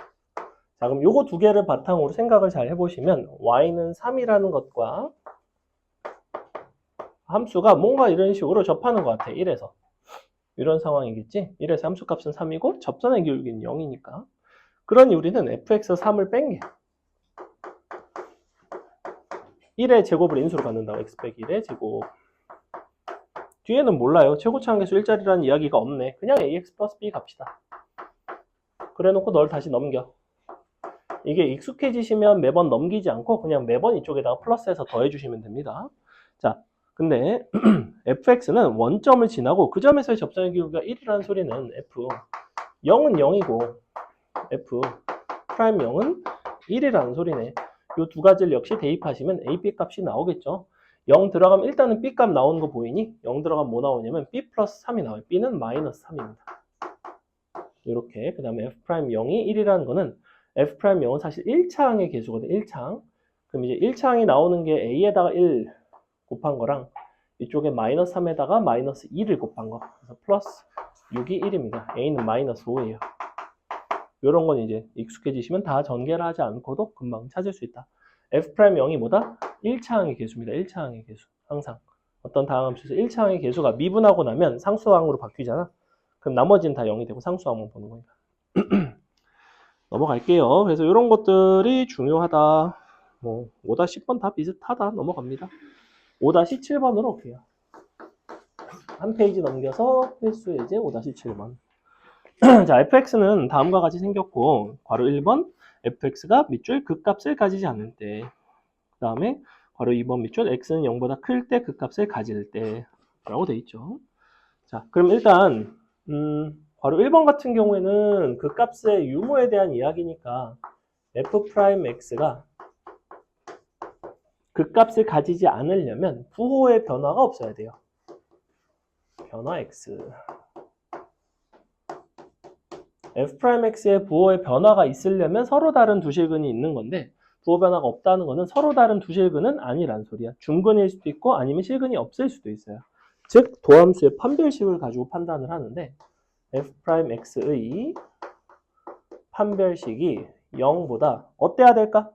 자, 그럼 요거 두 개를 바탕으로 생각을 잘 해보시면 y는 3이라는 것과 함수가 뭔가 이런 식으로 접하는 것 같아. 1에서. 이런 상황이겠지. 1에서 함수값은 3이고 접선의 기울기는 0이니까. 그러니 우리는 fx 3을 뺀 게 1의 제곱을 인수로 갖는다고. x 빼기 1의 제곱. 뒤에는 몰라요. 최고차항계수 1자리라는 이야기가 없네. 그냥 ax 플러스 b 갑시다. 그래 놓고 널 다시 넘겨. 이게 익숙해지시면 매번 넘기지 않고 그냥 매번 이쪽에다가 플러스해서 더해주시면 됩니다. 자, 근데 fx는 원점을 지나고 그 점에서의 접선의 기울기가 1이라는 소리는 f 0은 0이고 f 프라임 0은 1이라는 소리네. 이 두 가지를 역시 대입하시면 a, b 값이 나오겠죠. 0 들어가면 일단은 b 값 나오는 거 보이니? 0 들어가면 뭐 나오냐면 b 플러스 3이 나와요. b는 마이너스 3입니다. 이렇게. 그 다음에 f 프라임 0이 1이라는 거는 f 프라임 0은 사실 1차항의 계수거든. 1차항. 그럼 이제 1차항이 나오는 게 a에다가 1 곱한 거랑 이쪽에 마이너스 3에다가 마이너스 2를 곱한 거. 그래서 플러스 6이 1입니다. a는 마이너스 5예요. 이런 건 이제 익숙해지시면 다 전개를 하지 않고도 금방 찾을 수 있다. f'0이 뭐다? 1차항의 계수입니다. 1차항의 계수. 항상. 어떤 다항함수에서 1차항의 계수가 미분하고 나면 상수항으로 바뀌잖아. 그럼 나머지는 다 0이 되고 상수항만 보는 거니까. 넘어갈게요. 그래서 이런 것들이 중요하다. 뭐 5-10번 다 비슷하다. 넘어갑니다. 5-7번으로 올게요. 한 페이지 넘겨서 필수 예제 5-7번. 자, fx는 다음과 같이 생겼고 괄호 1번 fx가 밑줄 극값을 가지지 않을 때, 그 다음에 괄호 2번 밑줄 x는 0보다 클 때 극값을 가질 때 라고 돼 있죠. 자, 그럼 일단 괄호 1번 같은 경우에는 극값의 유무에 대한 이야기니까 f'x가 극값을 가지지 않으려면 부호의 변화가 없어야 돼요. 변화 x. f'x의 부호의 변화가 있으려면 서로 다른 두 실근이 있는 건데 부호 변화가 없다는 거는 서로 다른 두 실근은 아니란 소리야. 중근일 수도 있고 아니면 실근이 없을 수도 있어요. 즉 도함수의 판별식을 가지고 판단을 하는데 f'x의 판별식이 0보다 어때야 될까?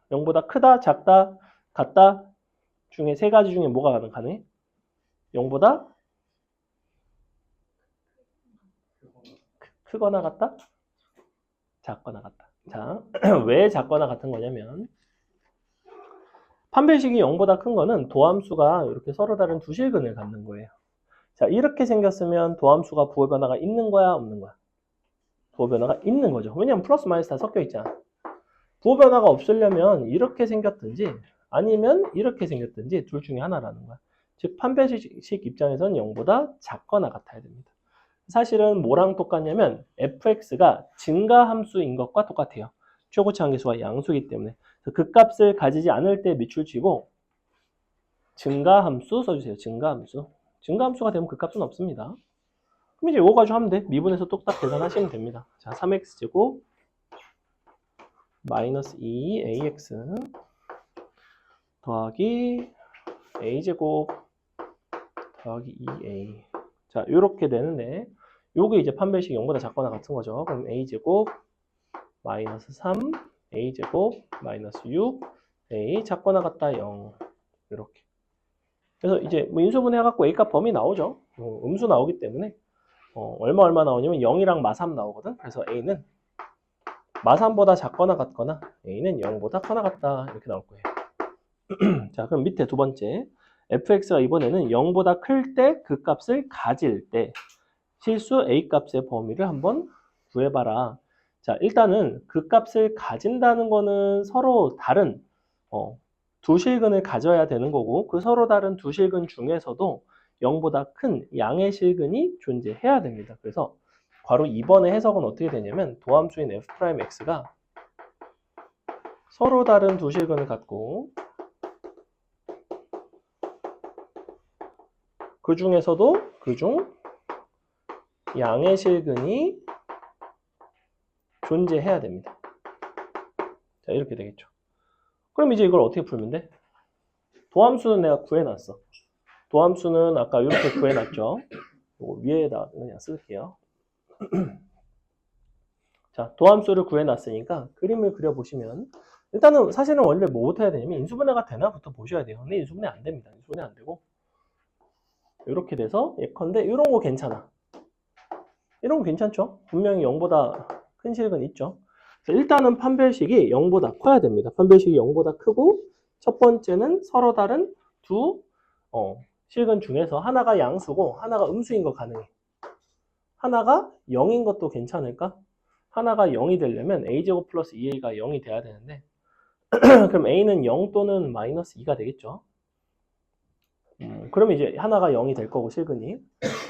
0보다 크다, 작다, 같다 중에 세 가지 중에 뭐가 가능해? 0보다 크거나 같다? 작거나 같다. 자, 왜 작거나 같은 거냐면 판별식이 0보다 큰 거는 도함수가 이렇게 서로 다른 두 실근을 갖는 거예요. 자, 이렇게 생겼으면 도함수가 부호 변화가 있는 거야, 없는 거야? 부호 변화가 있는 거죠. 왜냐면 플러스 마이너스 다 섞여 있잖아. 부호 변화가 없으려면 이렇게 생겼든지 아니면 이렇게 생겼든지 둘 중에 하나라는 거야. 즉 판별식 입장에서는 0보다 작거나 같아야 됩니다. 사실은 뭐랑 똑같냐면 fx가 증가함수인 것과 똑같아요. 최고차항계수가 양수이기 때문에. 극값을 가지지 않을 때 밑줄치고 증가함수 써주세요. 증가함수. 증가함수가 되면 극값은 없습니다. 그럼 이제 이거 가지고 하면 돼. 미분해서 똑딱 계산하시면 됩니다. 자, 3x제곱 마이너스 2ax 더하기 a제곱 더하기 2a. 자, 이렇게 되는데 요게 이제 판별식 0보다 작거나 같은 거죠. 그럼 a제곱 마이너스 3 a제곱 마이너스 6 a 작거나 같다 0 이렇게. 그래서 이제 뭐 인수분해 해갖고 a값 범위 나오죠. 음수 나오기 때문에 얼마 나오냐면 0이랑 마3 나오거든. 그래서 a는 마3보다 작거나 같거나 a는 0보다 커나 같다 이렇게 나올 거예요. 자, 그럼 밑에 두 번째 fx가 이번에는 0보다 클 때 그 값을 가질 때 실수 a 값의 범위를 한번 구해봐라. 자, 일단은 그 값을 가진다는 거는 서로 다른 두 실근을 가져야 되는 거고 그 서로 다른 두 실근 중에서도 0보다 큰 양의 실근이 존재해야 됩니다. 그래서 괄호 2번의 해석은 어떻게 되냐면 도함수인 f'x가 서로 다른 두 실근을 갖고 그 중에서도 그중 양의 실근이 존재해야 됩니다. 자, 이렇게 되겠죠. 그럼 이제 이걸 어떻게 풀면 돼? 도함수는 내가 구해놨어. 도함수는 아까 이렇게 구해놨죠. 이거 위에다 그냥 쓸게요. 자, 도함수를 구해놨으니까 그림을 그려보시면 일단은 사실은 원래 뭐부터 해야 되냐면 인수분해가 되나부터 보셔야 돼요. 근데 인수분해 안 됩니다. 인수분해 안 되고 이렇게 돼서 예컨대 이런 거 괜찮아. 이런 거 괜찮죠? 분명히 0보다 큰 실근 있죠. 일단은 판별식이 0보다 커야 됩니다. 판별식이 0보다 크고 첫 번째는 서로 다른 두 실근 중에서 하나가 양수고 하나가 음수인 거 가능해. 하나가 0인 것도 괜찮을까? 하나가 0이 되려면 a제곱 플러스 2a가 0이 돼야 되는데 그럼 a는 0 또는 마이너스 2가 되겠죠. 그럼 이제 하나가 0이 될 거고 실근이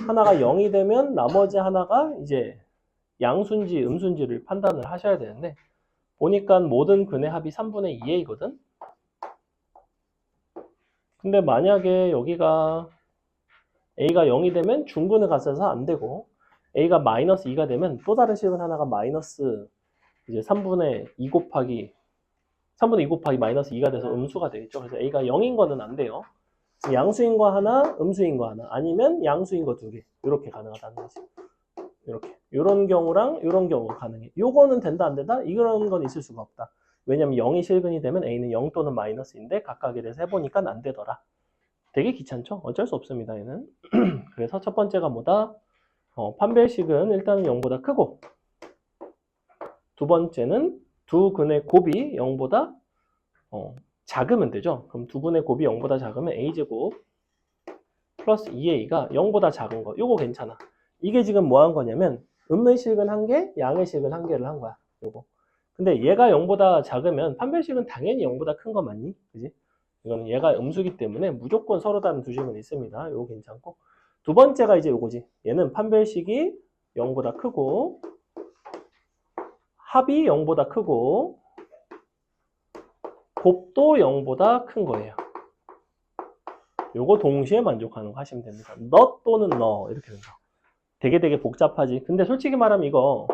하나가 0이 되면 나머지 하나가 이제 양수인지 음수인지를 판단을 하셔야 되는데 보니까 모든 근의 합이 3분의 2a거든. 근데 만약에 여기가 a가 0이 되면 중근을 갔어서 안 되고 a가 마이너스 2가 되면 또 다른 실근 하나가 마이너스 이제 3분의 2 곱하기 마이너스 2가 돼서 음수가 되겠죠. 그래서 a가 0인 거는 안 돼요. 양수인 거 하나, 음수인 거 하나, 아니면 양수인 거 두 개. 이렇게 가능하다는 거지. 이렇게. 이런 경우랑 이런 경우가 가능해. 요거는 된다 안 된다? 이런 건 있을 수가 없다. 왜냐면 0이 실근이 되면 a는 0 또는 마이너스인데 각각에 대해서 해보니까 안 되더라. 되게 귀찮죠? 어쩔 수 없습니다. 얘는. 그래서 첫 번째가 뭐다? 판별식은 일단은 0보다 크고 두 번째는 두 근의 곱이 0보다 작으면 되죠. 그럼 두 분의 곱이 0보다 작으면 a제곱 플러스 2a가 0보다 작은 거. 요거 괜찮아. 이게 지금 뭐 한 거냐면 음의 실근 1개, 양의 실근 1개를 한 거야. 요거. 근데 얘가 0보다 작으면 판별식은 당연히 0보다 큰 거 맞니? 그지? 이거는 얘가 음수기 때문에 무조건 서로 다른 두 실근 있습니다. 요거 괜찮고. 두 번째가 이제 요거지. 얘는 판별식이 0보다 크고 합이 0보다 크고 곱도 0보다 큰 거예요. 요거 동시에 만족하는 거 하시면 됩니다. 너 또는 너 이렇게 된다. 되게 복잡하지. 근데 솔직히 말하면 이거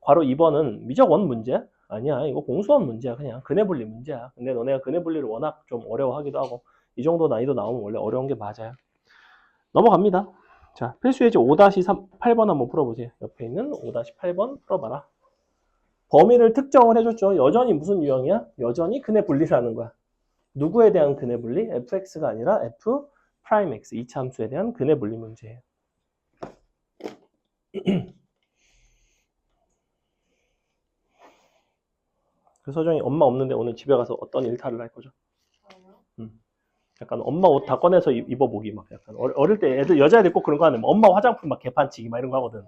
괄호 2번은 미적원 문제야? 아니야. 이거 공수원 문제야. 그냥 근해분리 문제야. 근데 너네가 근해분리를 워낙 좀 어려워하기도 하고 이 정도 난이도 나오면 원래 어려운 게 맞아요. 넘어갑니다. 자, 필수예제 5-8번 한번 풀어보세요. 옆에 있는 5-8번 풀어봐라. 범위를 특정을 해줬죠. 여전히 무슨 유형이야? 여전히 근해분리라는 거야. 누구에 대한 근해분리? fx가 아니라 f'x 이차함수에 대한 근해분리 문제예요. 그 서정이 엄마 없는데 오늘 집에 가서 어떤 일탈을 할 거죠? 약간 엄마 옷 다 꺼내서 입어보기 막 약간 어릴 때 애들 여자애들 꼭 그런 거 하네. 엄마 화장품 막 개판치기 막 이런 거 하거든.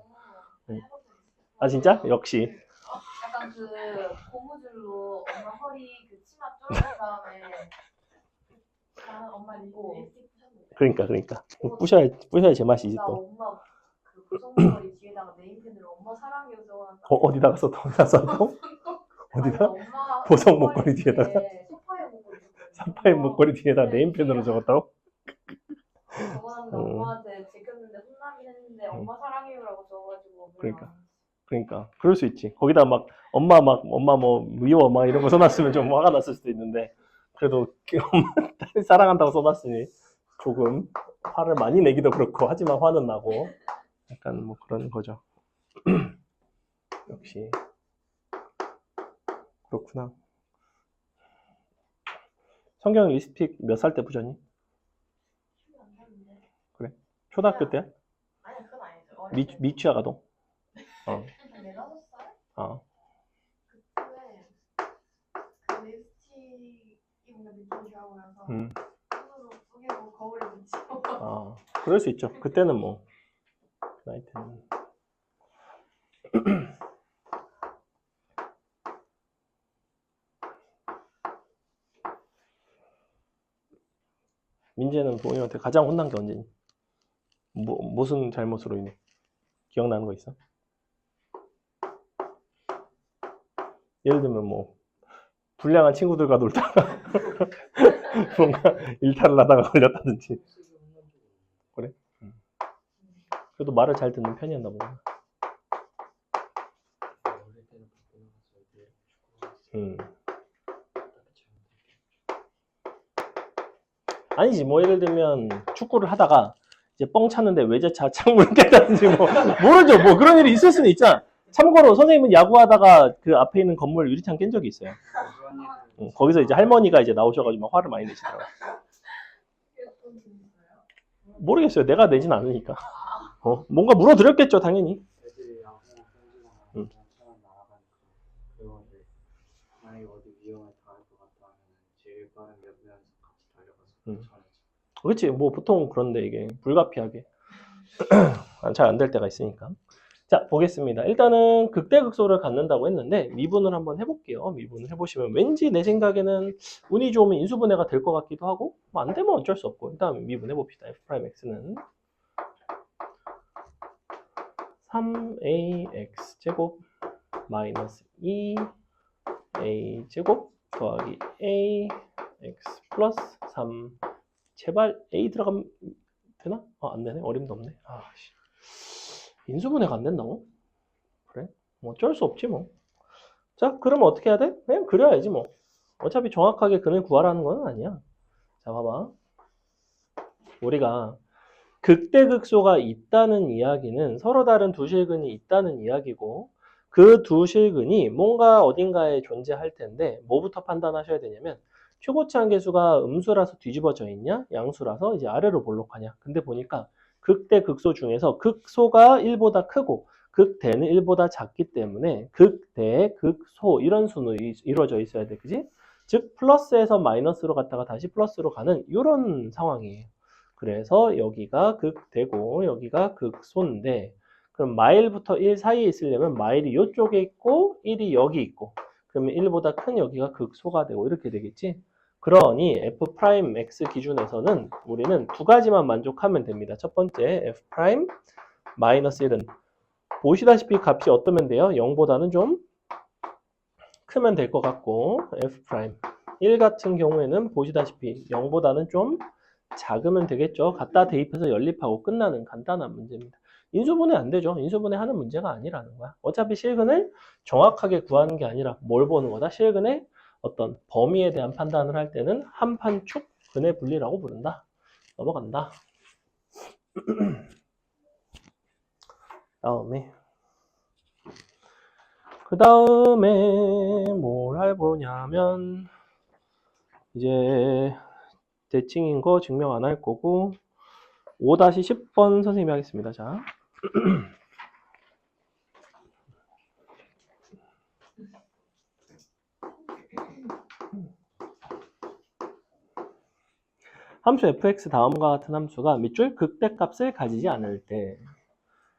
아 진짜? 역시. 약간 그 고무줄로 엄마 허리 그 치마 쪼른 다음에 나는 엄마 립스틱 그러니까 부셔야 제맛이지 나 또. 엄마 그 고정머리 뒤에다가 네임펜으로 엄마 사랑해요 적어놨다. 어디다가 써? 어디다? 엄마 보석 목걸이 뒤에다가? 사파이어 목걸이 뒤에다 네임펜으로 적었다고? 적어놨는데 엄마한테 제꼈는데 혼나긴 했는데 엄마 사랑해요라고 적어가지고 그러니까 그럴 수 있지. 거기다 막 엄마 뭐 미워 막 이런 거 써놨으면 좀 화가 났을 수도 있는데 그래도 엄마 딸 사랑한다고 써놨으니 조금 화를 많이 내기도 그렇고 하지만 화는 나고 약간 뭐 그런 거죠. 역시 그렇구나. 성경 립스틱 몇 살 때 부셨니? 그래? 초등학교 때야? 아니 그건 아니죠. 미취학 아동? 한 4-5살? 어. 그때 그 립스틱이 뭔가 느낌이 좋아 보여서 손으로 쪼개고 거울에 붙이고 아, 그럴 수 있죠. 그때는 뭐 나이 때는. 민재는 부모님한테 가장 혼난 게 언제니? 무슨 잘못으로 인해? 기억나는 거 있어? 예를 들면 뭐 불량한 친구들과 놀다가 뭔가 일탈을 하다가 걸렸다든지. 그래? 그래도 말을 잘 듣는 편이었나 보구나. 아니지, 뭐 예를 들면 축구를 하다가 이제 뻥 찼는데 외제차 창문을 깼다든지 뭐 모르죠. 뭐 그런 일이 있을 수는 있잖아. 참고로 선생님은 야구하다가 그 앞에 있는 건물 유리창 깬 적이 있어요. 거기서 이제 할머니가 이제 나오셔가지고 막 화를 많이 내시더라고요. 모르겠어요. 내가 내진 않으니까. 뭔가 물어드렸겠죠, 당연히. 애들이 야구 던지거나 처럼 나가니까 그거 이제 만약에 어디 위험에 닿을 것 같다 하면 제일 빠른 몇 명이서 같이 달려가서 전하지. 그렇지. 뭐 보통 그런데 이게 불가피하게 잘 안 될 때가 있으니까. 자, 보겠습니다. 일단은 극대극소를 갖는다고 했는데 미분을 한번 해볼게요. 미분을 해보시면 왠지 내 생각에는 운이 좋으면 인수분해가 될 것 같기도 하고 뭐 안 되면 어쩔 수 없고 일단 미분해봅시다. f'x는 3ax 제곱 마이너스 2a 제곱 더하기 ax 플러스 3 제발 a 들어가면 되나? 안 되네. 어림도 없네. 인수분해가 안 된다고? 그래? 뭐 어쩔 수 없지 뭐. 자, 그러면 어떻게 해야 돼? 그냥 그려야지 뭐. 어차피 정확하게 근을 구하라는 건 아니야. 자, 봐봐. 우리가 극대극소가 있다는 이야기는 서로 다른 두 실근이 있다는 이야기고 그 두 실근이 뭔가 어딘가에 존재할 텐데 뭐부터 판단하셔야 되냐면 최고치 한계수가 음수라서 뒤집어져 있냐 양수라서 이제 아래로 볼록하냐. 근데 보니까 극대극소 중에서 극소가 1보다 크고 극대는 1보다 작기 때문에 극대, 극소 이런 순으로 이루어져 있어야 돼. 그지? 즉 플러스에서 마이너스로 갔다가 다시 플러스로 가는 이런 상황이에요. 그래서 여기가 극대고 여기가 극소인데 그럼 마일부터 1 사이에 있으려면 마일이 이쪽에 있고 1이 여기 있고 그러면 1보다 큰 여기가 극소가 되고 이렇게 되겠지. 그러니 f'x 기준에서는 우리는 두 가지만 만족하면 됩니다. 첫 번째 f' 마이너스 1은 보시다시피 값이 어떠면 돼요? 0보다는 좀 크면 될 것 같고 f' 1 같은 경우에는 보시다시피 0보다는 좀 작으면 되겠죠. 갖다 대입해서 연립하고 끝나는 간단한 문제입니다. 인수분해 안 되죠. 인수분해 하는 문제가 아니라는 거야. 어차피 실근을 정확하게 구하는 게 아니라 뭘 보는 거다? 실근의 어떤 범위에 대한 판단을 할 때는 한판축 근의 분리라고 부른다. 넘어간다. 그 다음에 뭘 해보냐면 이제 대칭인 거 증명 안 할 거고 5-10번 선생님이 하겠습니다. 자. 함수 fx 다음과 같은 함수가 밑줄 극대값을 가지지 않을 때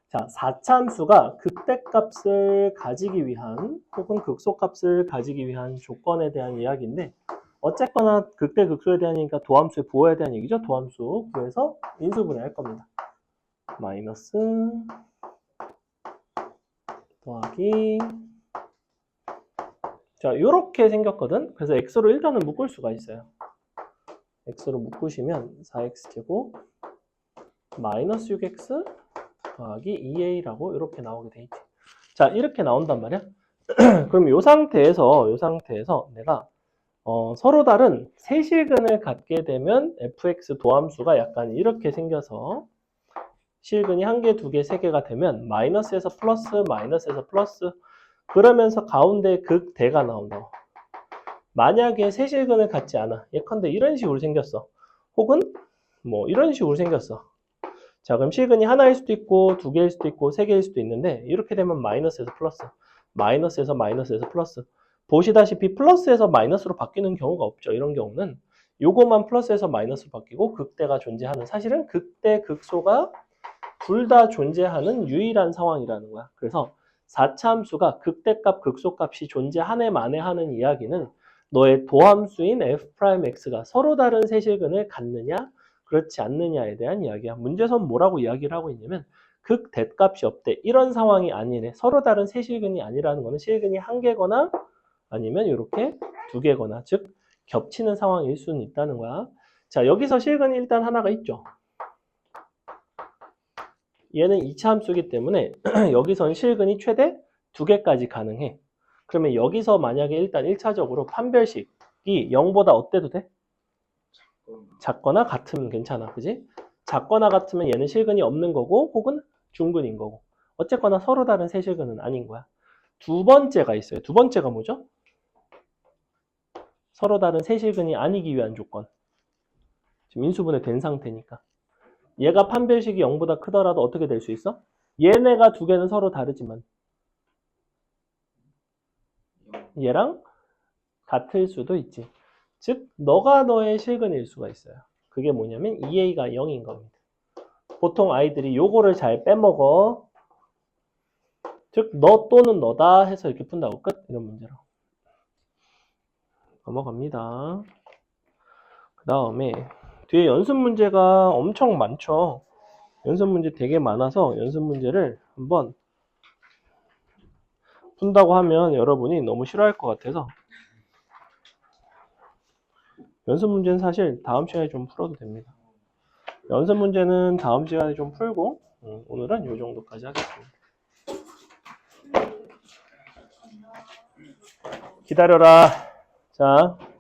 자, 4차 함수가 극대값을 가지기 위한 혹은 극소값을 가지기 위한 조건에 대한 이야기인데 어쨌거나 극대 극소에 대한이니까 도함수의 부호에 대한 얘기죠. 도함수 구해서 인수분해 할 겁니다. 마이너스 더하기 자 이렇게 생겼거든. 그래서 x로 일단은 묶을 수가 있어요. x로 묶으시면 4x제곱 마이너스 6x 더하기 2a라고 이렇게 나오게 돼 있지. 자 이렇게 나온단 말이야. 그럼 이 상태에서 내가 서로 다른 세실근을 갖게 되면 fx 도함수가 약간 이렇게 생겨서 실근이 1개, 2개, 3개가 되면 마이너스에서 플러스, 마이너스에서 플러스 그러면서 가운데 극대가 나온다고. 만약에 세실근을 갖지 않아. 예컨대 이런 식으로 생겼어. 혹은 뭐 이런 식으로 생겼어. 자 그럼 실근이 하나일 수도 있고 2개일 수도 있고 3개일 수도 있는데 이렇게 되면 마이너스에서 플러스, 마이너스에서 플러스 보시다시피 플러스에서 마이너스로 바뀌는 경우가 없죠. 이런 경우는 요거만 플러스에서 마이너스로 바뀌고 극대가 존재하는 사실은 극대, 극소가 둘 다 존재하는 유일한 상황이라는 거야. 그래서 4차 함수가 극대값, 극소값이 존재하네 마네 하는 이야기는 너의 도함수인 f'x가 서로 다른 세실근을 갖느냐 그렇지 않느냐에 대한 이야기야. 문제선 뭐라고 이야기를 하고 있냐면 극대값이 없대. 이런 상황이 아니래. 서로 다른 세실근이 아니라는 거는 실근이 1개거나 아니면 이렇게 두 개거나, 즉 겹치는 상황일 수는 있다는 거야. 자, 여기서 실근이 일단 하나가 있죠. 얘는 2차 함수이기 때문에 여기선 실근이 최대 2개까지 가능해. 그러면 여기서 만약에 일단 1차적으로 판별식이 0보다 어때도 돼? 작거나 같으면 괜찮아. 그지? 작거나 같으면 얘는 실근이 없는 거고 혹은 중근인 거고. 어쨌거나 서로 다른 세실근은 아닌 거야. 두 번째가 있어요. 두 번째가 뭐죠? 서로 다른 세실근이 아니기 위한 조건. 지금 인수분해 된 상태니까. 얘가 판별식이 0보다 크더라도 어떻게 될 수 있어? 얘네가 두 개는 서로 다르지만 얘랑 같을 수도 있지. 즉 너가 너의 실근일 수가 있어요. 그게 뭐냐면 2a가 0인 겁니다. 보통 아이들이 요거를 잘 빼먹어. 즉 너 또는 너다 해서 이렇게 푼다고. 끝. 이런 문제로 넘어갑니다. 그 다음에 뒤에 연습 문제가 엄청 많죠. 연습 문제 되게 많아서 연습 문제를 한번 푼다고 하면 여러분이 너무 싫어할 것 같아서 연습 문제는 사실 다음 시간에 좀 풀어도 됩니다. 연습 문제는 다음 시간에 좀 풀고 오늘은 이 정도까지 하겠습니다. 기다려라. 자.